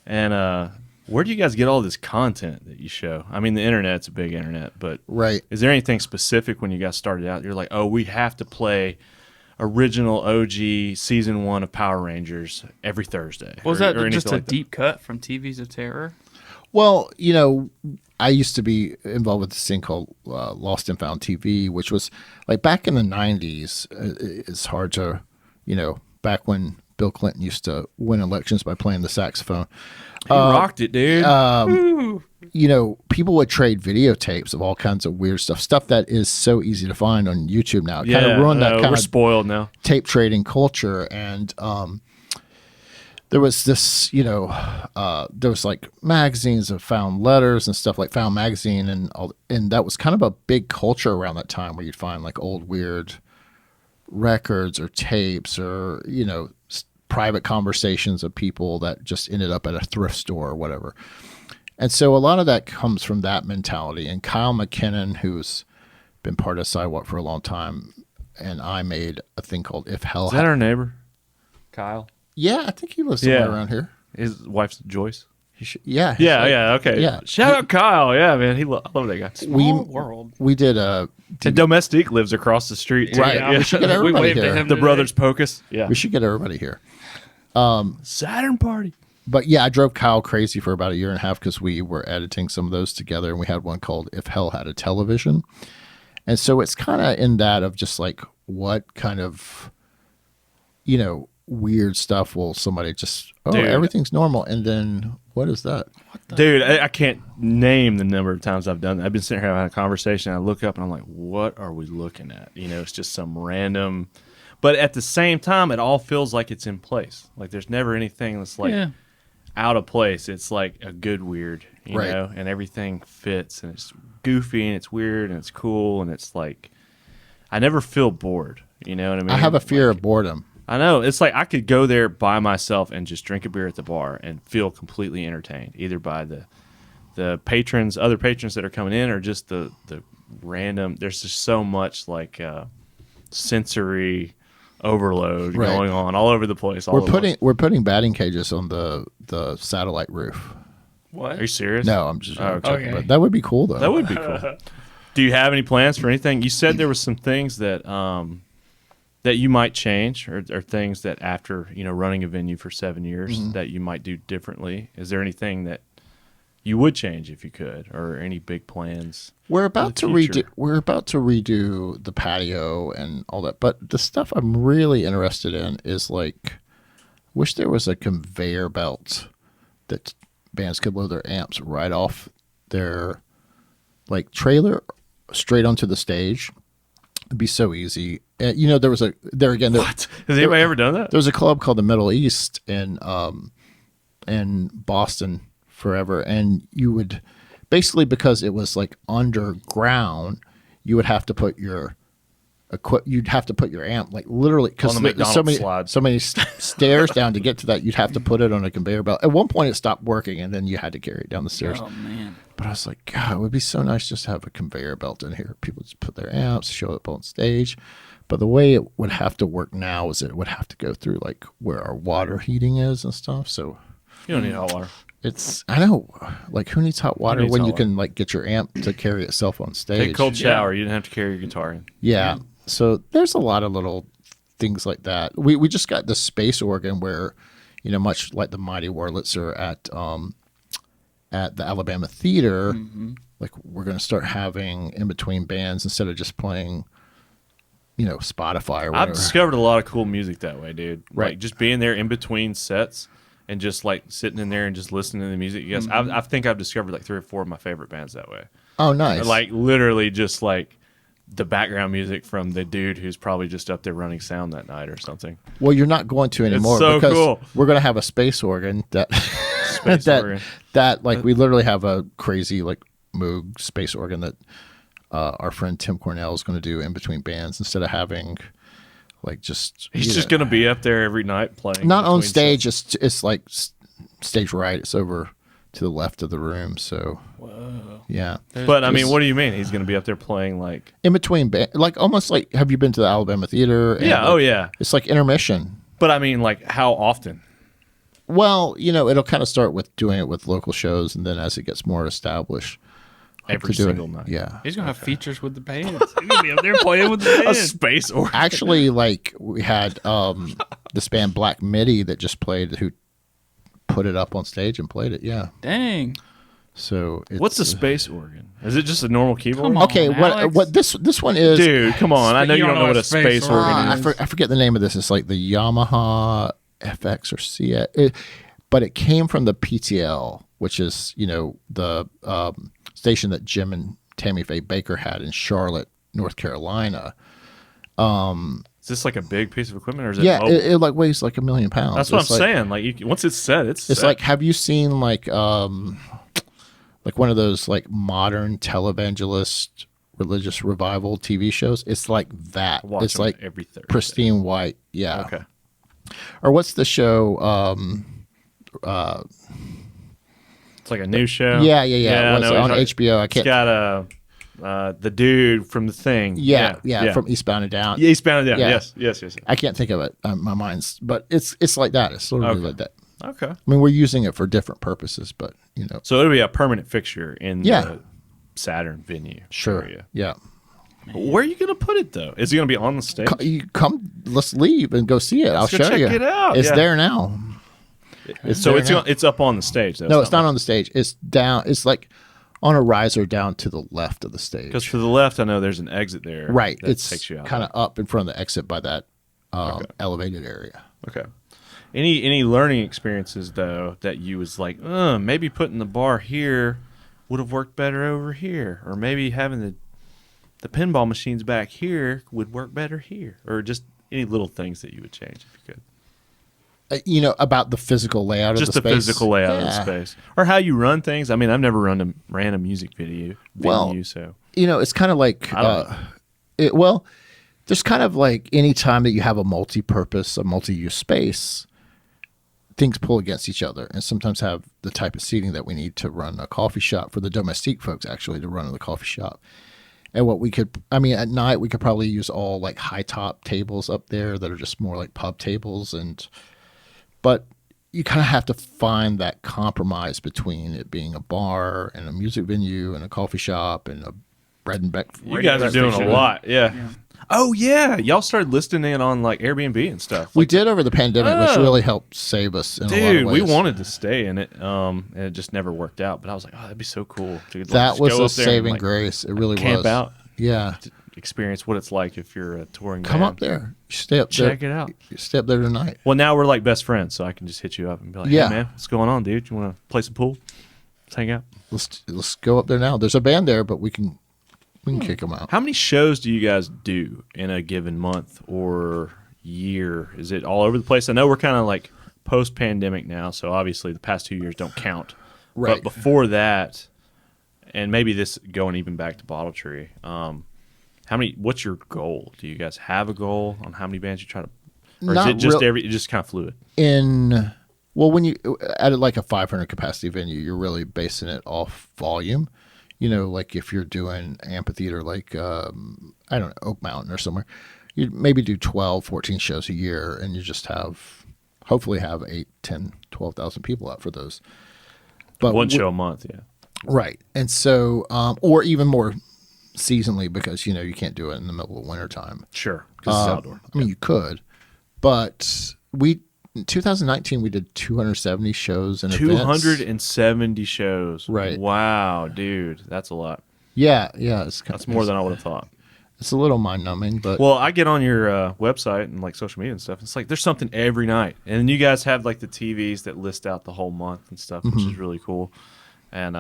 [SPEAKER 3] And where do you guys get all this content that you show? I mean, the internet's a big internet, but
[SPEAKER 2] right.
[SPEAKER 3] is there anything specific when you guys started out? You're like, oh, we have to play original OG season 1 of Power Rangers every Thursday.
[SPEAKER 4] Was that
[SPEAKER 3] or
[SPEAKER 4] just a
[SPEAKER 3] anything like that?
[SPEAKER 4] deep cut from TVs of Terror?
[SPEAKER 2] Well, I used to be involved with this thing called Lost and Found TV, which was like back in the 90s. It's hard to, back when Bill Clinton used to win elections by playing the saxophone.
[SPEAKER 3] You rocked it, dude.
[SPEAKER 2] People would trade videotapes of all kinds of weird stuff that is so easzy to find on YouTube now. It kind of ruined that kind
[SPEAKER 3] we're
[SPEAKER 2] of
[SPEAKER 3] spoiled now.
[SPEAKER 2] tape trading culture. And there was this, there was like magazines of found letters and stuff, like Found Magazine, and that was kind of a big culture around that time where you'd find like old weird records or tapes or private conversations of people that just ended up at a thrift store or whatever. And so a lot of that comes from that mentality. And Kyle McKinnon, who's been part of Sidewalk for a long time, and I made a thing called If Hell
[SPEAKER 3] Is that our neighbor, Kyle?
[SPEAKER 2] Yeah, I think he lives somewhere
[SPEAKER 3] Yeah.
[SPEAKER 2] around here.
[SPEAKER 3] His wife's Joyce.
[SPEAKER 2] Yeah.
[SPEAKER 3] Okay.
[SPEAKER 2] Yeah.
[SPEAKER 3] Shout out Kyle. Yeah, man. I love that guy.
[SPEAKER 4] Small world.
[SPEAKER 2] We did
[SPEAKER 3] And Domestique lives across the street, too.
[SPEAKER 2] Right.
[SPEAKER 3] Yeah.
[SPEAKER 2] We should get everybody
[SPEAKER 4] waved
[SPEAKER 2] here.
[SPEAKER 4] at him
[SPEAKER 3] The
[SPEAKER 4] today.
[SPEAKER 3] brothers Pocus. Yeah.
[SPEAKER 2] We should get everybody here.
[SPEAKER 3] Saturn party.
[SPEAKER 2] But yeah, I drove Kyle crazy for about a year and a half because we were editing some of those together, and we had one called If Hell Had a Television. And so it's kind of in that of just like what kind of, weird stuff will somebody just,
[SPEAKER 3] Dude.
[SPEAKER 2] everything's normal. And then what is that?
[SPEAKER 3] Dude, I can't name the number of times I've done that. I've been sitting here having a conversation, and I look up and I'm like, what are we looking at? It's just some random. But at the same time, it all feels like it's in place. Like there's never anything that's like out of place. It's like a good weird,
[SPEAKER 2] Right.
[SPEAKER 3] and everything fits, and it's goofy, and it's weird, and it's cool, and it's like I never feel bored. You know what I mean?
[SPEAKER 2] I have a fear of boredom.
[SPEAKER 3] I know. It's like I could go there by myself and just drink a beer at the bar and feel completely entertained, either by the patrons, other patrons that are coming in, or just the random. There's just so much like sensory overload
[SPEAKER 2] Right.
[SPEAKER 3] going on all over the place. All
[SPEAKER 2] We're putting batting cages on the satellite roof.
[SPEAKER 4] What?
[SPEAKER 3] Are you serious?
[SPEAKER 2] No, I'm just
[SPEAKER 3] Oh,
[SPEAKER 2] joking,
[SPEAKER 4] okay.
[SPEAKER 2] but that would be cool though.
[SPEAKER 3] That would be cool. Do you have any plans for anything? You said there was some things that that you might change, or things that after running a venue for 7 years that you might do differently. Is there anything that you would change if you could, or any big plans?
[SPEAKER 2] We're about to
[SPEAKER 3] the
[SPEAKER 2] redo.
[SPEAKER 3] future?
[SPEAKER 2] We're about to redo the patio and all that. But the stuff I'm really interested in is like, wish there was a conveyor belt that bands could load their amps right off their like trailer straight onto the stage. It'd be so easy. There was
[SPEAKER 3] What? Has anybody ever done that?
[SPEAKER 2] There was a club called the Middle East in Boston forever, and you would basically, because it was like underground, you would have to put your you'd have to put your amp like literally because
[SPEAKER 3] On the
[SPEAKER 2] there's so
[SPEAKER 3] McDonald's
[SPEAKER 2] many
[SPEAKER 3] slide.
[SPEAKER 2] so many stairs down to get to that. You'd have to put it on a conveyor belt. At one point, it stopped working, and then you had to carry it down the stairs.
[SPEAKER 4] Oh man.
[SPEAKER 2] But I was like, God, it would be so nice just to have a conveyor belt in here. People just put their amps, show up on stage. But the way it would have to work now is it would have to go through like where our water heating is and stuff. So
[SPEAKER 3] You don't need hot water.
[SPEAKER 2] I know, like who needs hot water
[SPEAKER 3] needs
[SPEAKER 2] when
[SPEAKER 3] hot
[SPEAKER 2] you
[SPEAKER 3] water?
[SPEAKER 2] can like get your amp to carry itself on stage?
[SPEAKER 3] Take a cold shower. You didn't have to carry your guitar in.
[SPEAKER 2] Yeah. So there's a lot of little things like that. We just got the space organ where, much like the Mighty Wurlitzer at the Alabama Theater, like we're going to start having in between bands instead of just playing, Spotify or whatever.
[SPEAKER 3] I've discovered a lot of cool music that way, dude.
[SPEAKER 2] Right.
[SPEAKER 3] Like just being there in between sets and just like sitting in there and just listening to the music. You guys, I think I've discovered like 3 or 4 of my favorite bands that way.
[SPEAKER 2] Oh, nice.
[SPEAKER 3] Like literally just like the background music from the dude who's probably just up there running sound that night or something.
[SPEAKER 2] Well, you're not going to anymore
[SPEAKER 3] so
[SPEAKER 2] because
[SPEAKER 3] cool.
[SPEAKER 2] we're going to have a space organ that
[SPEAKER 3] organ.
[SPEAKER 2] that like we literally have a crazy like Moog space organ that our friend Tim Cornell is going to do in between bands instead of having like just
[SPEAKER 3] He's just going to be up there every night playing.
[SPEAKER 2] not on
[SPEAKER 3] between
[SPEAKER 2] stage.
[SPEAKER 3] sets.
[SPEAKER 2] It's like stage right. It's over to the left of the room. So
[SPEAKER 4] Whoa.
[SPEAKER 2] yeah,
[SPEAKER 3] But I mean, what do you mean? He's going to be up there playing like.
[SPEAKER 2] in between like almost like have you been to the Alabama Theater? And,
[SPEAKER 3] Yeah.
[SPEAKER 2] like,
[SPEAKER 3] Oh, yeah.
[SPEAKER 2] It's like intermission.
[SPEAKER 3] But I mean, like, how often?
[SPEAKER 2] Well, it'll kind of start with doing it with local shows, and then as it gets more established, hope
[SPEAKER 3] Every
[SPEAKER 2] to do it.
[SPEAKER 3] single night.
[SPEAKER 2] Yeah.
[SPEAKER 4] He's gonna have features with the bands. He's gonna be up there playing with the
[SPEAKER 3] A
[SPEAKER 4] bands.
[SPEAKER 3] space organ.
[SPEAKER 2] Actually, like we had this band Black Midi that just played, who put it up on stage and played it. Yeah.
[SPEAKER 4] Dang.
[SPEAKER 2] So it's,
[SPEAKER 3] What's a space organ? Is it just a normal keyboard?
[SPEAKER 4] Come on.
[SPEAKER 2] Okay,
[SPEAKER 4] Alex.
[SPEAKER 2] what this one is?
[SPEAKER 3] Dude, come on. I know you don't know what a space organ
[SPEAKER 2] I,
[SPEAKER 3] is.
[SPEAKER 2] I forget the name of this. It's like the Yamaha FX or CX, but it came from the PTL, which is the station that Jim and Tammy Faye Baker had in Charlotte, North Carolina.
[SPEAKER 3] Is this like a big piece of equipment, or is it?
[SPEAKER 2] Yeah,
[SPEAKER 3] mobile?
[SPEAKER 2] it like weighs like 1 million pounds.
[SPEAKER 3] That's what
[SPEAKER 2] It's
[SPEAKER 3] I'm
[SPEAKER 2] like,
[SPEAKER 3] saying. Like, once it's set, it's
[SPEAKER 2] It's
[SPEAKER 3] set.
[SPEAKER 2] like, have you seen like one of those like modern televangelist religious revival TV shows? It's like that.
[SPEAKER 3] Watch
[SPEAKER 2] It's
[SPEAKER 3] them
[SPEAKER 2] like
[SPEAKER 3] every Thursday.
[SPEAKER 2] pristine white. Yeah.
[SPEAKER 3] Okay.
[SPEAKER 2] Or what's the show?
[SPEAKER 3] It's like a new show.
[SPEAKER 2] Yeah.
[SPEAKER 3] I
[SPEAKER 2] What's
[SPEAKER 3] know
[SPEAKER 2] it,
[SPEAKER 3] what
[SPEAKER 2] on
[SPEAKER 3] you're talking-
[SPEAKER 2] HBO? I
[SPEAKER 3] It's
[SPEAKER 2] can't.
[SPEAKER 3] got the dude from the thing.
[SPEAKER 2] Yeah, from Eastbound and Down.
[SPEAKER 3] Yeah, Eastbound and Down.
[SPEAKER 2] Yeah.
[SPEAKER 3] Yes.
[SPEAKER 2] I can't think of it. My mind's, but it's like that. It's literally
[SPEAKER 3] Okay.
[SPEAKER 2] like that.
[SPEAKER 3] Okay.
[SPEAKER 2] I mean, we're using it for different purposes, but
[SPEAKER 3] So it'll be a permanent fixture in
[SPEAKER 2] Yeah.
[SPEAKER 3] the Saturn venue.
[SPEAKER 2] sure.
[SPEAKER 3] area.
[SPEAKER 2] Yeah.
[SPEAKER 3] Where are you going to put it, though? Is it going to be on the stage?
[SPEAKER 2] Let's leave and go see it. I'll
[SPEAKER 3] Let's go
[SPEAKER 2] show
[SPEAKER 3] check
[SPEAKER 2] you.
[SPEAKER 3] it out.
[SPEAKER 2] It's
[SPEAKER 3] Yeah.
[SPEAKER 2] there now.
[SPEAKER 3] So
[SPEAKER 2] there
[SPEAKER 3] it's
[SPEAKER 2] now.
[SPEAKER 3] it's up on the stage. Though.
[SPEAKER 2] No, it's not on the stage. It's down. It's like on a riser down to the left of the stage.
[SPEAKER 3] Because to the left, I know there's an exit there.
[SPEAKER 2] Right.
[SPEAKER 3] That
[SPEAKER 2] It's
[SPEAKER 3] takes you out.
[SPEAKER 2] kind of up in front of the exit by that elevated area.
[SPEAKER 3] Okay. Any learning experiences though that you was like, maybe putting the bar here would have worked better over here, or maybe having the pinball machines back here would work better here, or just any little things that you would change if you could.
[SPEAKER 2] About the physical layout
[SPEAKER 3] Just
[SPEAKER 2] of the
[SPEAKER 3] the
[SPEAKER 2] space.
[SPEAKER 3] physical layout of the
[SPEAKER 2] Yeah.
[SPEAKER 3] space, or how you run things. I mean, I've never ran a music venue,
[SPEAKER 2] Well,
[SPEAKER 3] so
[SPEAKER 2] It's kind of like,
[SPEAKER 3] I don't
[SPEAKER 2] there's kind of like any time that you have a multi-purpose, a multi-use space, things pull against each other, and sometimes have the type of seating that we need to run a coffee shop for the domestique folks, actually, to run in the coffee shop. And what we could, I mean, at night we could probably use all like high top tables up there that are just more like pub tables, but you kind of have to find that compromise between it being a bar and a music venue and a coffee shop and a bread and breakfast.
[SPEAKER 3] You guys are doing a lot, yeah. Oh yeah, y'all started listing it on like Airbnb and stuff.
[SPEAKER 2] We did over the pandemic, which really helped save us in a lot of
[SPEAKER 3] Dude,
[SPEAKER 2] ways.
[SPEAKER 3] we wanted to stay in it, and it just never worked out. But I was like, oh, that'd be so cool. To, like,
[SPEAKER 2] That
[SPEAKER 3] just
[SPEAKER 2] was
[SPEAKER 3] go
[SPEAKER 2] a
[SPEAKER 3] up there and,
[SPEAKER 2] saving
[SPEAKER 3] like,
[SPEAKER 2] grace. It really
[SPEAKER 3] camp
[SPEAKER 2] was.
[SPEAKER 3] out,
[SPEAKER 2] Yeah.
[SPEAKER 3] to experience what it's like if you're a touring
[SPEAKER 2] Come
[SPEAKER 3] band.
[SPEAKER 2] up there. Stay up there.
[SPEAKER 3] Check it out.
[SPEAKER 2] Stay up there tonight.
[SPEAKER 3] Well, now we're like best friends, so I can just hit you up and be like,
[SPEAKER 2] Yeah.
[SPEAKER 3] hey, man, what's going on, dude? You want to play some pool? Let's hang out.
[SPEAKER 2] Let's go up there now. There's a band there, but we can kick them out.
[SPEAKER 3] How many shows do you guys do in a given month or year? Is it all over the place? I know we're kind of like post-pandemic now, so obviously the past 2 years don't count.
[SPEAKER 2] Right.
[SPEAKER 3] But before that, and maybe this going even back to Bottle Tree, what's your goal? Do you guys have a goal on how many bands you try to, or is
[SPEAKER 2] Not
[SPEAKER 3] it just
[SPEAKER 2] real-
[SPEAKER 3] it's just kind of fluid?
[SPEAKER 2] Well, when you at like a 500 capacity venue, you're really basing it off volume. You know, like if you're doing amphitheater, like I don't know, Oak Mountain or somewhere, you maybe do 12, 14 shows a year, and you just hopefully have 8, 10, 12,000 people out for those. But
[SPEAKER 3] One show a month, yeah.
[SPEAKER 2] right? And so, or even more seasonally, because you can't do it in the middle of wintertime.
[SPEAKER 3] Sure, because it's outdoor.
[SPEAKER 2] I mean, you could, but in 2019 we did 270 shows and events.
[SPEAKER 3] 270 shows.
[SPEAKER 2] Right.
[SPEAKER 3] Wow, dude, that's a lot.
[SPEAKER 2] Yeah,
[SPEAKER 3] That's more than I would have thought.
[SPEAKER 2] It's a little mind numbing, but
[SPEAKER 3] Well, I get on your website and like social media and stuff. It's like there's something every night, and then you guys have like the TVs that list out the whole month and stuff, which is really cool. And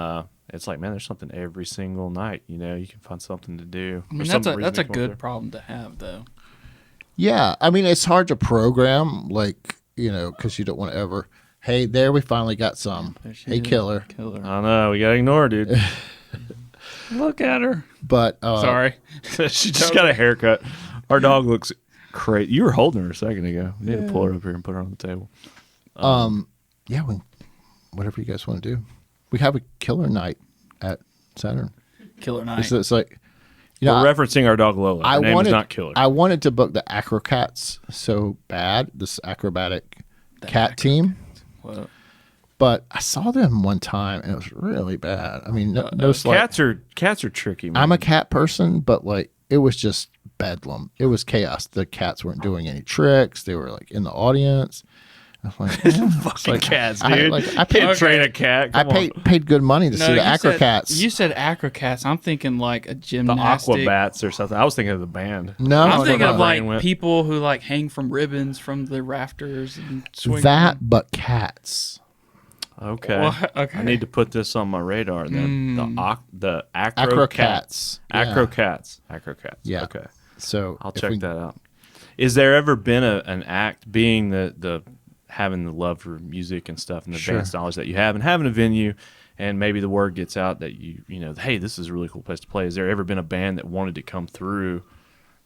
[SPEAKER 3] it's like, man, there's something every single night. You can find something to do.
[SPEAKER 4] I mean,
[SPEAKER 3] There's
[SPEAKER 4] that's
[SPEAKER 3] some
[SPEAKER 4] a
[SPEAKER 3] reason to come up
[SPEAKER 4] good
[SPEAKER 3] there.
[SPEAKER 4] problem to have, though.
[SPEAKER 2] yeah, I mean it's hard to program, like because you don't want to ever. Hey, there we finally got some.
[SPEAKER 4] There she
[SPEAKER 2] Hey,
[SPEAKER 4] is.
[SPEAKER 2] killer.
[SPEAKER 3] I know we gotta ignore her, dude.
[SPEAKER 4] Look at her.
[SPEAKER 2] But
[SPEAKER 4] Sorry.
[SPEAKER 3] She just got a haircut. Our dog looks crazy. You were holding her a second ago. We need to pull her up here and put her on the table.
[SPEAKER 2] yeah, whatever you guys want to do. We have a killer night at Saturn.
[SPEAKER 4] Killer night.
[SPEAKER 2] It's like
[SPEAKER 3] We're referencing our dog Lola. Her name is not Killer.
[SPEAKER 2] I wanted to book the Acrocats so bad, this acrobatic cat team,
[SPEAKER 4] Well,
[SPEAKER 2] but I saw them one time and it was really bad. I mean, no slight.
[SPEAKER 3] Cats are tricky, man.
[SPEAKER 2] I'm a cat person, but like it was just bedlam. It was chaos. The cats weren't doing any tricks. They were like in the audience. I was like, yeah.
[SPEAKER 3] fucking
[SPEAKER 2] like,
[SPEAKER 3] cats,
[SPEAKER 2] I-
[SPEAKER 3] dude.
[SPEAKER 2] like, I
[SPEAKER 3] Can't
[SPEAKER 2] paid-
[SPEAKER 3] train a cat.
[SPEAKER 2] I
[SPEAKER 3] Come on.
[SPEAKER 2] paid good money to see the Acrocats.
[SPEAKER 4] You said Acrocats. I'm thinking like a
[SPEAKER 3] The
[SPEAKER 4] gymnastic.
[SPEAKER 3] Aquabats or something. I was thinking of the band.
[SPEAKER 2] No,
[SPEAKER 4] I'm
[SPEAKER 2] no,
[SPEAKER 4] thinking
[SPEAKER 2] no.
[SPEAKER 4] of like
[SPEAKER 3] Brain went-
[SPEAKER 4] people who like hang from ribbons from the rafters and swing.
[SPEAKER 2] that, but cats.
[SPEAKER 3] Okay.
[SPEAKER 4] Well, okay.
[SPEAKER 3] I need to put this on my radar then. The Acrocats.
[SPEAKER 2] Acrocats. Yeah.
[SPEAKER 3] Acrocats.
[SPEAKER 2] Yeah.
[SPEAKER 3] Okay.
[SPEAKER 2] So
[SPEAKER 3] I'll
[SPEAKER 2] if
[SPEAKER 3] check
[SPEAKER 2] we-
[SPEAKER 3] that out. Is there ever been an act, being the having the love for music and stuff and the
[SPEAKER 2] Sure.
[SPEAKER 3] advanced knowledge that you have, and having a venue, and maybe the word gets out that hey, this is a really cool place to play. Has there ever been a band that wanted to come through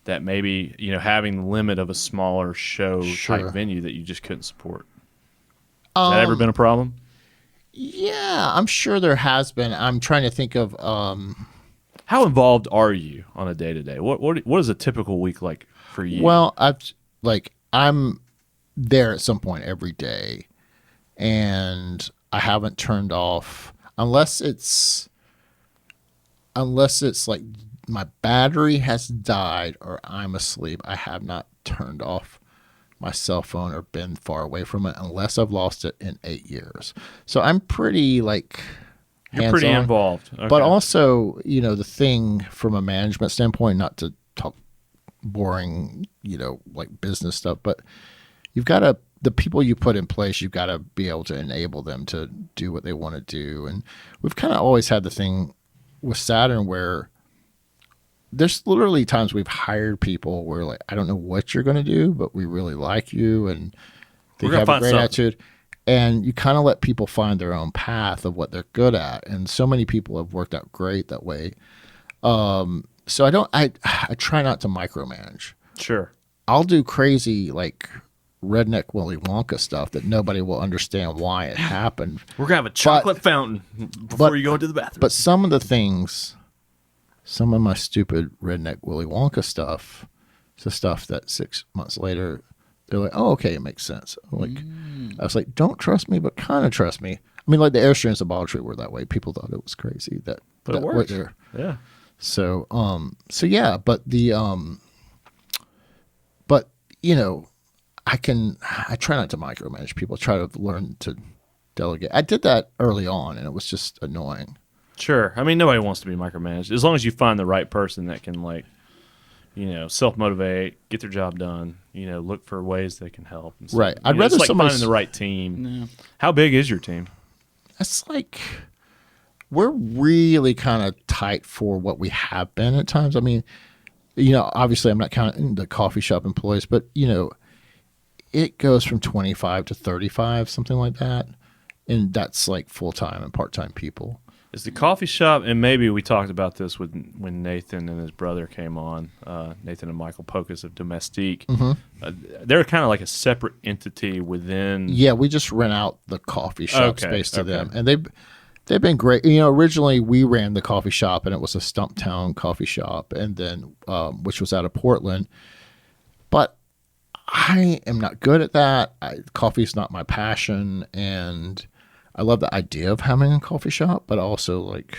[SPEAKER 3] that maybe having the limit of a smaller show
[SPEAKER 2] Sure.
[SPEAKER 3] type venue that you just couldn't support? Has that ever been a problem?
[SPEAKER 2] Yeah, I'm sure there has been. I'm trying to think of.
[SPEAKER 3] How involved are you on a day to day? What is a typical week like for you?
[SPEAKER 2] Well, I'm there at some point every day, and I haven't turned off unless it's like my battery has died or I'm asleep. I have not turned off my cell phone or been far away from it unless I've lost it in 8 years. So I'm pretty like
[SPEAKER 3] you're pretty
[SPEAKER 2] hands-on.
[SPEAKER 3] involved. Okay.
[SPEAKER 2] But also, the thing from a management standpoint, not to talk boring, like business stuff, but you've got to, the people you put in place, you've got to be able to enable them to do what they want to do. And we've kind of always had the thing with Saturn where there's literally times we've hired people where like, I don't know what you're going to do, but we really like you and they
[SPEAKER 3] We're gonna
[SPEAKER 2] have a
[SPEAKER 3] find
[SPEAKER 2] great
[SPEAKER 3] something.
[SPEAKER 2] attitude. And you kind of let people find their own path of what they're good at. And so many people have worked out great that way. So I try not to micromanage.
[SPEAKER 3] Sure.
[SPEAKER 2] I'll do crazy like redneck Willy Wonka stuff that nobody will understand why it happened.
[SPEAKER 3] We're gonna have a chocolate fountain before you go into the bathroom.
[SPEAKER 2] But some of the things some of my stupid redneck Willy Wonka stuff, it's the stuff that 6 months later, they're like, oh, okay, it makes sense. Like, I was like, don't trust me, but kind of trust me. I mean, like the Airstreams and Bottle Tree were that way. People thought it was crazy that
[SPEAKER 3] But it
[SPEAKER 2] what
[SPEAKER 3] works.
[SPEAKER 2] they're-
[SPEAKER 3] Yeah.
[SPEAKER 2] So, yeah, but but you know, I try not to micromanage people. I try to learn to delegate. I did that early on, and it was just annoying.
[SPEAKER 3] Sure. I mean, nobody wants to be micromanaged. As long as you find the right person that can, like, self-motivate, get their job done, look for ways they can help. And stuff.
[SPEAKER 2] Right. I'd
[SPEAKER 3] It's
[SPEAKER 2] rather
[SPEAKER 3] like
[SPEAKER 2] somebody
[SPEAKER 3] finding the right team.
[SPEAKER 4] No.
[SPEAKER 3] How big is your team?
[SPEAKER 2] It's like we're really kind of tight for what we have been at times. I mean, obviously I'm not counting the coffee shop employees, but it goes from 25 to 35, something like that. And that's like full-time and part-time people.
[SPEAKER 3] Is the coffee shop, and maybe we talked about this when Nathan and his brother came on, Nathan and Michael Pocus of Domestique. They're kind of like a separate entity within.
[SPEAKER 2] Yeah, we just rent out the coffee shop
[SPEAKER 3] Okay,
[SPEAKER 2] space to
[SPEAKER 3] okay.
[SPEAKER 2] them. And they've been great. Originally we ran the coffee shop, and it was a Stumptown coffee shop, and then which was out of Portland. But I am not good at that. Coffee is not my passion, and I love the idea of having a coffee shop, but also like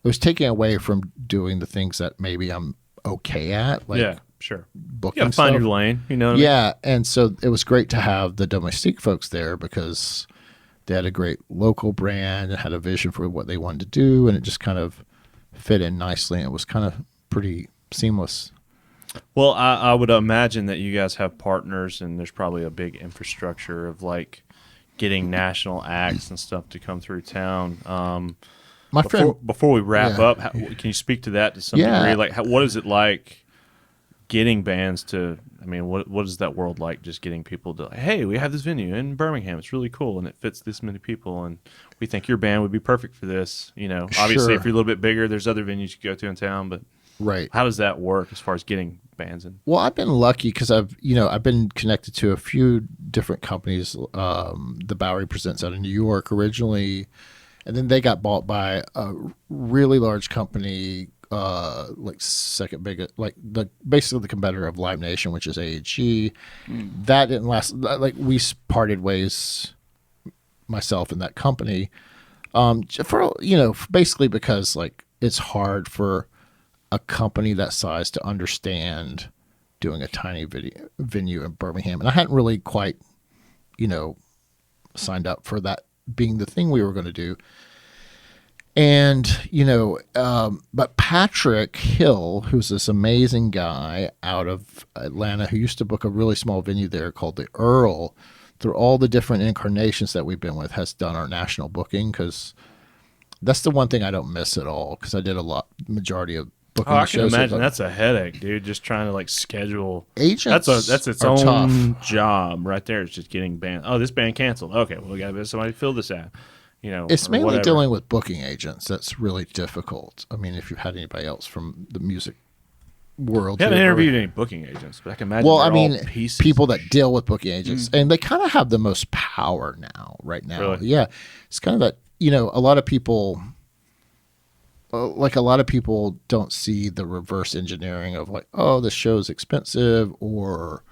[SPEAKER 2] it was taking away from doing the things that maybe I'm okay at, like
[SPEAKER 3] Yeah, sure. You
[SPEAKER 2] booking
[SPEAKER 3] got to find
[SPEAKER 2] stuff.
[SPEAKER 3] your lane. You know what I mean?
[SPEAKER 2] Yeah, and so it was great to have the Domestique folks there because they had a great local brand and had a vision for what they wanted to do, and it just kind of fit in nicely, and it was kind of pretty seamless.
[SPEAKER 3] Well, I would imagine that you guys have partners, and there's probably a big infrastructure of like getting national acts and stuff to come through town.
[SPEAKER 2] My friend,
[SPEAKER 3] Before we wrap
[SPEAKER 2] Yeah.
[SPEAKER 3] up, can you speak to that to some
[SPEAKER 2] Yeah.
[SPEAKER 3] degree? Like, what is it like getting bands to? I mean, what is that world like? Just getting people to, hey, we have this venue in Birmingham. It's really cool, and it fits this many people, and we think your band would be perfect for this. Obviously,
[SPEAKER 2] Sure.
[SPEAKER 3] if you're a little bit bigger, there's other venues you can go to in town, but
[SPEAKER 2] right.
[SPEAKER 3] how does that work as far as getting bands in?
[SPEAKER 2] Well, I've been lucky because I've been connected to a few different companies. The Bowery Presents out of New York originally, and then they got bought by a really large company, like second biggest, like basically the competitor of Live Nation, which is AEG. That didn't last. Like we parted ways, myself and that company, for basically because like it's hard for a company that size to understand doing a tiny venue in Birmingham. And I hadn't really quite, signed up for that being the thing we were going to do. And, but Patrick Hill, who's this amazing guy out of Atlanta who used to book a really small venue there called the Earl, through all the different incarnations that we've been with, has done our national booking, because that's the one thing I don't miss at all, because I did majority of booking
[SPEAKER 3] Oh, I can
[SPEAKER 2] shows.
[SPEAKER 3] imagine that's a headache, dude. Just trying to like schedule.
[SPEAKER 2] Agents
[SPEAKER 3] That's its
[SPEAKER 2] are
[SPEAKER 3] own
[SPEAKER 2] tough.
[SPEAKER 3] job right there. It's just getting band. Oh, this band canceled. Okay, well we got to get somebody to fill this out.
[SPEAKER 2] It's
[SPEAKER 3] or
[SPEAKER 2] mainly
[SPEAKER 3] whatever.
[SPEAKER 2] dealing with booking agents that's really difficult. I mean, if you've had anybody else from the music world.
[SPEAKER 3] I haven't
[SPEAKER 2] here-
[SPEAKER 3] interviewed any booking agents, but I can imagine.
[SPEAKER 2] Well,
[SPEAKER 3] they're
[SPEAKER 2] I mean,
[SPEAKER 3] all pieces.
[SPEAKER 2] people that deal with booking agents, and they kind of have the most power right now.
[SPEAKER 3] Really?
[SPEAKER 2] Yeah, it's kind of that. A lot of people, don't see the reverse engineering of like, oh, this show's expensive, or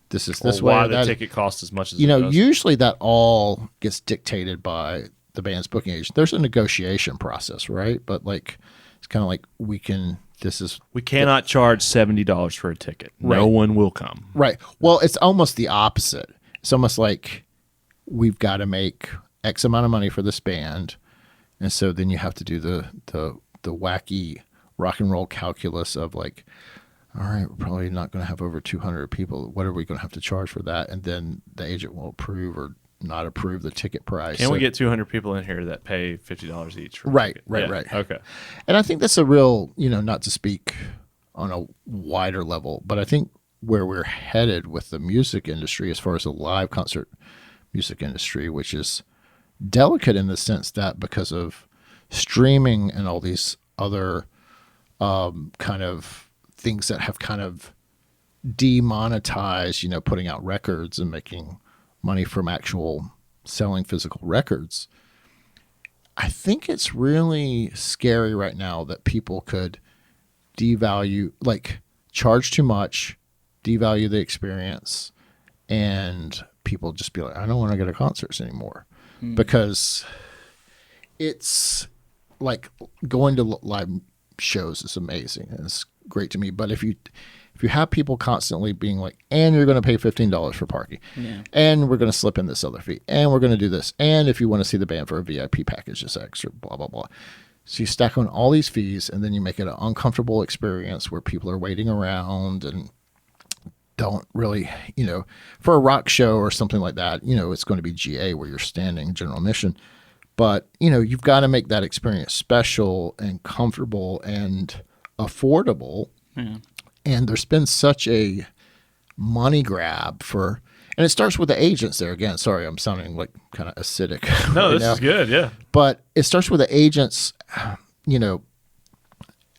[SPEAKER 2] this is this
[SPEAKER 3] or
[SPEAKER 2] way.
[SPEAKER 3] why
[SPEAKER 2] or
[SPEAKER 3] the
[SPEAKER 2] that.
[SPEAKER 3] ticket costs as much as it does.
[SPEAKER 2] Usually that all gets dictated by the band's booking agent. There's a negotiation process, right? But like, it's kind of like we
[SPEAKER 3] cannot charge $70 for a ticket. No
[SPEAKER 2] Right.
[SPEAKER 3] one will come.
[SPEAKER 2] right. Well, it's almost the opposite. It's almost like we've got to make X amount of money for this band, and so then you have to do the wacky rock and roll calculus of like, all right, we're probably not going to have over 200 people. What are we going to have to charge for that? And then the agent will approve or not approve the ticket price.
[SPEAKER 3] Can
[SPEAKER 2] So-
[SPEAKER 3] we get 200 people in here that pay $50 each? For a
[SPEAKER 2] Right,
[SPEAKER 3] ticket?
[SPEAKER 2] right,
[SPEAKER 3] Yeah,
[SPEAKER 2] right.
[SPEAKER 3] Okay.
[SPEAKER 2] And I think that's a real, not to speak on a wider level, but I think where we're headed with the music industry, as far as the live concert music industry, which is delicate in the sense that because of streaming and all these other kind of things that have kind of demonetized, putting out records and making money from actual selling physical records. I think it's really scary right now that people could devalue, like charge too much, devalue the experience, and people just be like, I don't want to go to concerts anymore because it's like going to live shows is amazing and it's great to me. But if you have people constantly being like, and you're going to pay $15 for parking, and we're going to slip in this other fee, and we're going to do this, and if you want to see the band for a VIP package, it's extra, blah, blah, blah. So you stack on all these fees, and then you make it an uncomfortable experience where people are waiting around and don't really, for a rock show or something like that, it's going to be GA where you're standing, general admission. But, you've got to make that experience special and comfortable and affordable. Yeah. And there's been such a money grab and it starts with the agents there. Again, sorry, I'm sounding like kind of acidic.
[SPEAKER 3] No, this is good, yeah.
[SPEAKER 2] But it starts with the agents,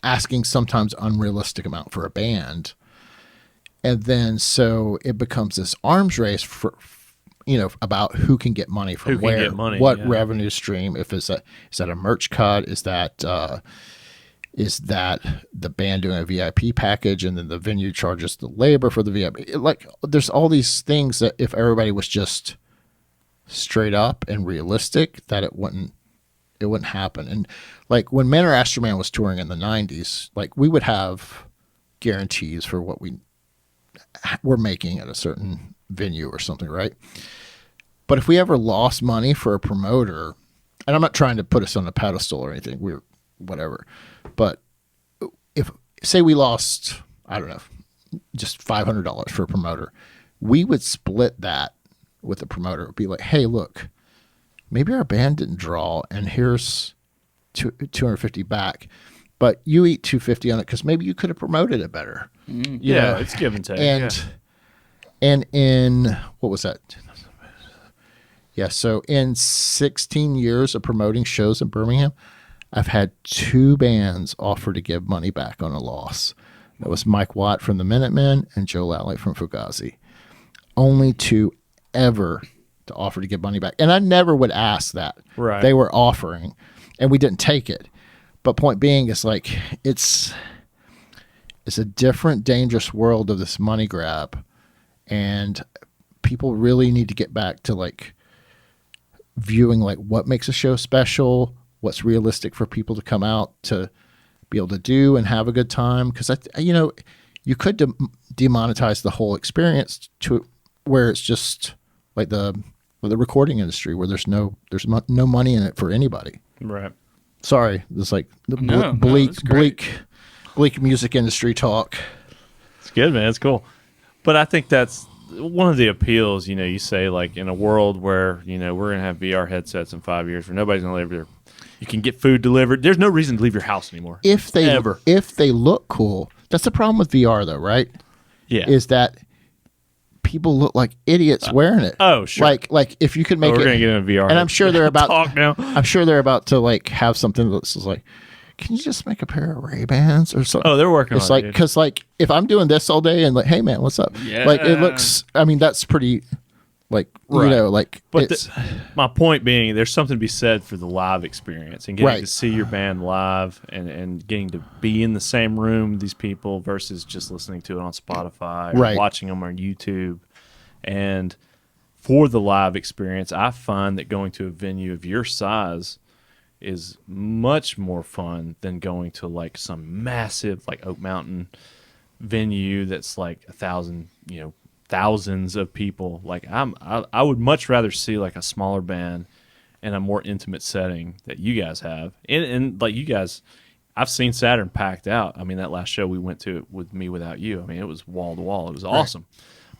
[SPEAKER 2] asking sometimes unrealistic amount for a band. And then so it becomes this arms race for about who can get money from where, what revenue stream. If is that a merch cut? Is that the band doing a VIP package and then the venue charges the labor for the VIP? Like there's all these things that if everybody was just straight up and realistic, that it wouldn't happen. And like when Man or Astroman was touring in the 90s, like we would have guarantees for what we were making at a certain venue or something, right? But if we ever lost money for a promoter, and I'm not trying to put us on a pedestal or anything, we're whatever, but if say we lost, I don't know, just $500 for a promoter, we would split that with the promoter. It would be like, hey, look, maybe our band didn't draw, and here's $250 back, but you eat $250 on it because maybe you could have promoted it better.
[SPEAKER 3] Yeah, it's give and take.
[SPEAKER 2] And in what was that? Yeah, so in 16 years of promoting shows in Birmingham, I've had 2 bands offer to give money back on a loss. That was Mike Watt from the Minutemen and Joe Lally from Fugazi. Only 2 ever to offer to give money back. And I never would ask that.
[SPEAKER 3] Right.
[SPEAKER 2] They were offering, and we didn't take it. But point being is like it's a different, dangerous world of this money grab. And people really need to get back to like viewing like what makes a show special, what's realistic for people to come out to be able to do and have a good time. Because you could demonetize the whole experience to where it's just like the recording industry where there's no money in it for anybody.
[SPEAKER 3] Right.
[SPEAKER 2] Sorry, it's like the bleak music industry talk.
[SPEAKER 3] It's good, man. It's cool. But I think that's one of the appeals. You say like in a world where we're gonna have VR headsets in 5 years, where nobody's gonna live there. You can get food delivered. There's no reason to leave your house anymore.
[SPEAKER 2] If they look cool, that's the problem with VR though, right?
[SPEAKER 3] Yeah.
[SPEAKER 2] Is that people look like idiots wearing it.
[SPEAKER 3] Oh, sure.
[SPEAKER 2] Like if you could make
[SPEAKER 3] we're gonna get in a VR,
[SPEAKER 2] and I'm sure they're about
[SPEAKER 3] talk now.
[SPEAKER 2] I'm sure they're about to like have something that's like, can you just make a pair of Ray-Bans or something?
[SPEAKER 3] Oh, they're working
[SPEAKER 2] it's
[SPEAKER 3] on
[SPEAKER 2] it.
[SPEAKER 3] It's
[SPEAKER 2] like because like if I'm doing this all day and like, hey man, what's up?
[SPEAKER 4] Yeah.
[SPEAKER 2] Like it looks. I mean, that's pretty. Like
[SPEAKER 3] right.
[SPEAKER 2] Like.
[SPEAKER 3] But my point being, there's something to be said for the live experience and getting to see your band live and getting to be in the same room with these people versus just listening to it on Spotify or watching them on YouTube. And for the live experience, I find that going to a venue of your size is much more fun than going to like some massive like Oak Mountain venue that's like 1,000, thousands of people. Like I would much rather see like a smaller band in a more intimate setting that you guys have. And like you guys, I've seen Saturn packed out. I mean, that last show we went to with Me Without You, I mean, it was wall to wall. It was awesome.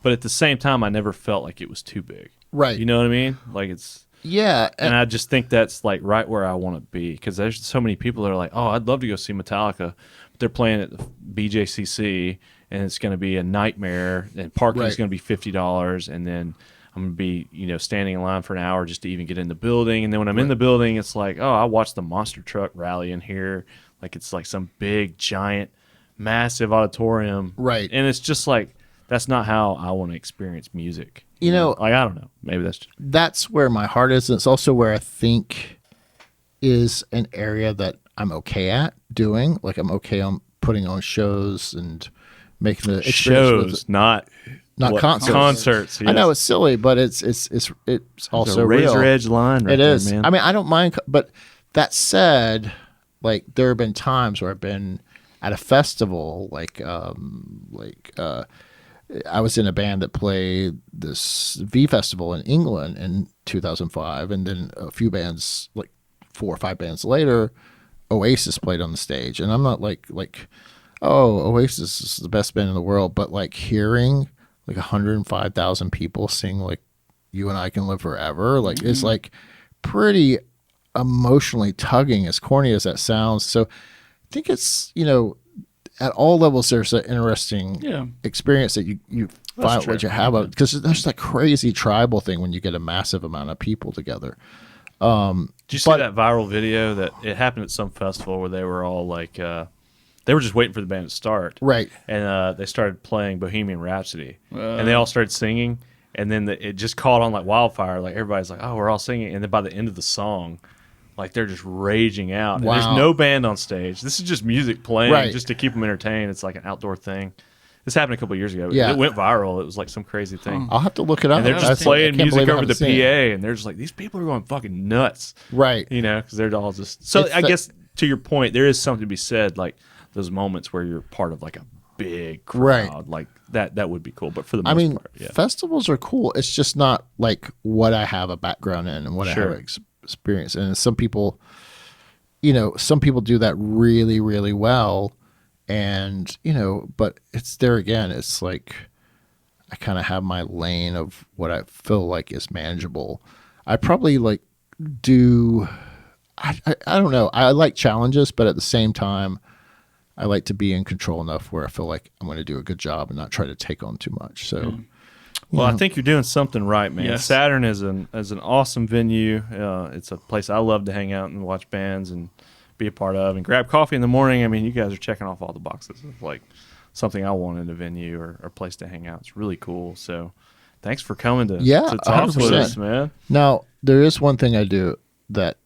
[SPEAKER 3] But at the same time, I never felt like it was too big. Right. You know what I mean? Like it's...
[SPEAKER 2] Yeah.
[SPEAKER 3] And I just think that's like right where I want to be, because there's so many people that are like, oh, I'd love to go see Metallica, but they're playing at the BJCC, and it's going to be a nightmare, and parking is going to be $50, and then I'm going to be, standing in line for an hour just to even get in the building. And then when I'm in the building, it's like, oh, I watched the monster truck rally in here. Like it's like some big, giant, massive auditorium.
[SPEAKER 2] Right.
[SPEAKER 3] And it's just like, that's not how I want to experience music.
[SPEAKER 2] Like,
[SPEAKER 3] I don't know. Maybe
[SPEAKER 2] that's where my heart is. And it's also where I think is an area that I'm okay at doing. Like I'm okay on putting on shows and making the experience
[SPEAKER 3] shows, not
[SPEAKER 2] concerts.
[SPEAKER 3] Concerts.
[SPEAKER 2] I know
[SPEAKER 3] yes.
[SPEAKER 2] it's silly, but it's also
[SPEAKER 3] There's a razor
[SPEAKER 2] real.
[SPEAKER 3] edge line. Right
[SPEAKER 2] It
[SPEAKER 3] there,
[SPEAKER 2] is.
[SPEAKER 3] man.
[SPEAKER 2] I mean, I don't mind, but that said, like there have been times where I've been at a festival, I was in a band that played this V festival in England in 2005, and then a few bands, like 4 or 5 bands later, Oasis played on the stage, and I'm not like, oh, Oasis is the best band in the world, but like hearing like 105,000 people sing like "You and I Can Live Forever," like it's like pretty emotionally tugging, as corny as that sounds. So I think it's, at all levels there's an interesting experience that you find
[SPEAKER 3] true.
[SPEAKER 2] what you have, because there's that crazy tribal thing when you get a massive amount of people together.
[SPEAKER 3] Did you see that viral video that it happened at some festival where they were all like, they were just waiting for the band to start,
[SPEAKER 2] Right.
[SPEAKER 3] and they started playing Bohemian Rhapsody, and they all started singing, and then it just caught on like wildfire. Like everybody's like, "Oh, we're all singing," and then by the end of the song, like they're just raging out.
[SPEAKER 2] Wow.
[SPEAKER 3] And there's no band on stage. This is just music playing,
[SPEAKER 2] Right.
[SPEAKER 3] just to keep them entertained. It's like an outdoor thing. This happened a couple of years ago.
[SPEAKER 2] Yeah.
[SPEAKER 3] It went viral. It was like some crazy thing.
[SPEAKER 2] I'll have to look it up.
[SPEAKER 3] And they're
[SPEAKER 2] I
[SPEAKER 3] just
[SPEAKER 2] can't
[SPEAKER 3] playing
[SPEAKER 2] believe
[SPEAKER 3] music
[SPEAKER 2] I
[SPEAKER 3] over the
[SPEAKER 2] haven't
[SPEAKER 3] PA,
[SPEAKER 2] seen it.
[SPEAKER 3] and they're just like, these people are going fucking nuts.
[SPEAKER 2] Right.
[SPEAKER 3] Because they're all just. So
[SPEAKER 2] It's
[SPEAKER 3] I
[SPEAKER 2] the-
[SPEAKER 3] guess to your point, there is something to be said, like those moments where you're part of like a big crowd,
[SPEAKER 2] Right.
[SPEAKER 3] like that would be cool. But for the most
[SPEAKER 2] I mean,
[SPEAKER 3] part, yeah.
[SPEAKER 2] festivals are cool. It's just not like what I have a background in and what
[SPEAKER 3] Sure.
[SPEAKER 2] I have experience in. And some people, some people do that really, really well. And, but it's there again. It's like I kind of have my lane of what I feel like is manageable. I probably like do, I don't know. I like challenges, but at the same time, I like to be in control enough where I feel like I'm going to do a good job and not try to take on too much. So,
[SPEAKER 3] Well, I think you're doing something right, man.
[SPEAKER 4] Yes.
[SPEAKER 3] Saturn is an awesome venue. It's a place I love to hang out and watch bands and be a part of and grab coffee in the morning. I mean, you guys are checking off all the boxes of like something I want in a venue or a place to hang out. It's really cool. So thanks for coming to talk with
[SPEAKER 2] 100%.
[SPEAKER 3] us, man.
[SPEAKER 2] Now, there is one thing I do that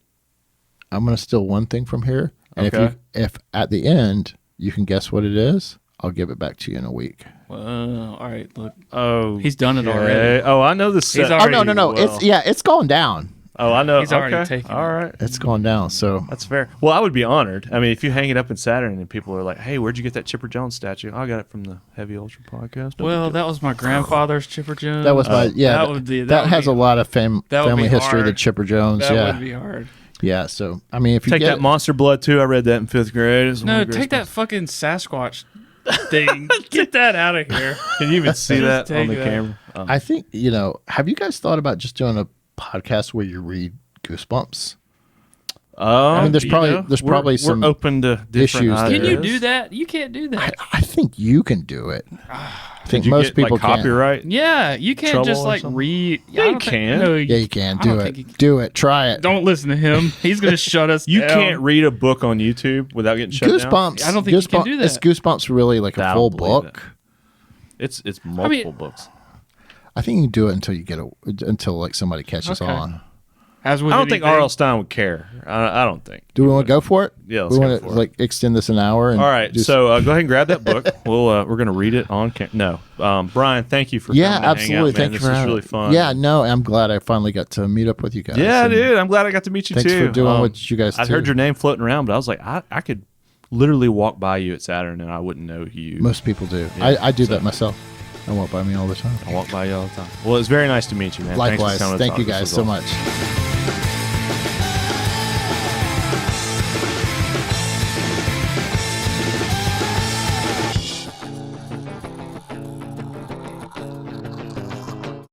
[SPEAKER 2] I'm going to steal one thing from here. And
[SPEAKER 3] Okay.
[SPEAKER 2] if at the end you can guess what it is, I'll give it back to you in a week.
[SPEAKER 4] Well, all right. Look,
[SPEAKER 3] Oh,
[SPEAKER 4] he's done it already.
[SPEAKER 3] Oh, I know the set.
[SPEAKER 4] He's already-
[SPEAKER 2] Oh, no.
[SPEAKER 3] Well.
[SPEAKER 2] It's gone down.
[SPEAKER 3] Oh, I know.
[SPEAKER 4] He's already
[SPEAKER 3] Okay.
[SPEAKER 4] taken
[SPEAKER 3] All
[SPEAKER 4] it.
[SPEAKER 3] right.
[SPEAKER 2] It's gone down. So
[SPEAKER 3] That's fair. Well, I would be honored. I mean, if you hang it up in Saturn and people are like, "Hey, where'd you get that Chipper Jones statue?" I got it from the Heavy Ultra podcast.
[SPEAKER 4] Well, that was my grandfather's Chipper Jones.
[SPEAKER 2] that was my,
[SPEAKER 4] that would be-
[SPEAKER 2] that has a lot of
[SPEAKER 4] that would
[SPEAKER 2] family
[SPEAKER 4] be
[SPEAKER 2] history, the
[SPEAKER 4] hard.
[SPEAKER 2] Chipper Jones.
[SPEAKER 4] That
[SPEAKER 2] Yeah.
[SPEAKER 4] would be hard.
[SPEAKER 2] Yeah. So, I mean, if you
[SPEAKER 3] take
[SPEAKER 2] get
[SPEAKER 3] that Monster Blood too. I read that in 5th grade. It's one
[SPEAKER 4] No,
[SPEAKER 3] of the
[SPEAKER 4] take that
[SPEAKER 3] greatest
[SPEAKER 4] fucking Sasquatch thing. Get that out of here.
[SPEAKER 3] ones. Can you even see
[SPEAKER 4] Just
[SPEAKER 3] that
[SPEAKER 4] take
[SPEAKER 3] on the
[SPEAKER 4] that.
[SPEAKER 3] camera?
[SPEAKER 2] I think, have you guys thought about just doing a podcast where you read Goosebumps? I mean, there's probably some
[SPEAKER 3] we're open to different
[SPEAKER 2] issues there.
[SPEAKER 4] Can you
[SPEAKER 3] ideas.
[SPEAKER 4] do that? You can't do that.
[SPEAKER 2] I think you can do it. I think
[SPEAKER 3] Did you
[SPEAKER 2] most
[SPEAKER 3] get,
[SPEAKER 2] people
[SPEAKER 3] like, copyright?
[SPEAKER 4] Yeah, you can't
[SPEAKER 3] Trouble
[SPEAKER 4] just
[SPEAKER 3] or
[SPEAKER 4] like
[SPEAKER 3] something?
[SPEAKER 4] read.
[SPEAKER 3] Yeah,
[SPEAKER 4] I
[SPEAKER 3] you
[SPEAKER 4] don't think-
[SPEAKER 3] can.
[SPEAKER 4] no,
[SPEAKER 2] Yeah, you can
[SPEAKER 4] I
[SPEAKER 2] do
[SPEAKER 4] don't
[SPEAKER 2] it.
[SPEAKER 4] think you-
[SPEAKER 2] Do it. Try it.
[SPEAKER 4] Don't listen to him. He's gonna shut us.
[SPEAKER 3] You
[SPEAKER 4] down.
[SPEAKER 3] can't read a book on YouTube without getting shut down.
[SPEAKER 2] Goosebumps.
[SPEAKER 4] I don't think you can do that.
[SPEAKER 2] Is Goosebumps really like a
[SPEAKER 3] I don't
[SPEAKER 2] full
[SPEAKER 3] believe
[SPEAKER 2] book?
[SPEAKER 3] It's multiple books.
[SPEAKER 2] I think you can do it until like somebody catches
[SPEAKER 4] Okay.
[SPEAKER 2] on.
[SPEAKER 4] As with
[SPEAKER 3] I don't think
[SPEAKER 4] anything-
[SPEAKER 3] R.L. Stein would care. I don't think.
[SPEAKER 2] Do we want to go for it?
[SPEAKER 3] Yeah, let's
[SPEAKER 2] we
[SPEAKER 3] go
[SPEAKER 2] want
[SPEAKER 3] for
[SPEAKER 2] to
[SPEAKER 3] it.
[SPEAKER 2] like extend this an hour. And
[SPEAKER 3] All right,
[SPEAKER 2] do
[SPEAKER 3] so go ahead and grab that book. We're gonna read it on camera. No, Brian, thank you for
[SPEAKER 2] yeah,
[SPEAKER 3] coming to hang
[SPEAKER 2] absolutely.
[SPEAKER 3] out, man.
[SPEAKER 2] Thank you
[SPEAKER 3] This
[SPEAKER 2] for
[SPEAKER 3] was
[SPEAKER 2] having
[SPEAKER 3] really
[SPEAKER 2] me.
[SPEAKER 3] fun.
[SPEAKER 2] Yeah, no, I'm glad I finally got to meet up with you guys.
[SPEAKER 3] Yeah,
[SPEAKER 2] And
[SPEAKER 3] dude. I'm glad I got to meet you
[SPEAKER 2] Thanks
[SPEAKER 3] too.
[SPEAKER 2] for doing what you guys
[SPEAKER 3] I'd
[SPEAKER 2] do.
[SPEAKER 3] heard your name floating around, but I was like, I could literally walk by you at Saturn and I wouldn't know you.
[SPEAKER 2] Most people do.
[SPEAKER 3] Yeah,
[SPEAKER 2] I do
[SPEAKER 3] so-
[SPEAKER 2] that myself. I walk by me all the time.
[SPEAKER 3] I walk by you all the time. Well, it's very nice to meet you, man. Thanks for
[SPEAKER 2] Likewise.
[SPEAKER 3] coming to
[SPEAKER 2] Thank
[SPEAKER 3] talk.
[SPEAKER 2] you
[SPEAKER 3] This
[SPEAKER 2] guys
[SPEAKER 3] was
[SPEAKER 2] so
[SPEAKER 3] awesome.
[SPEAKER 2] much.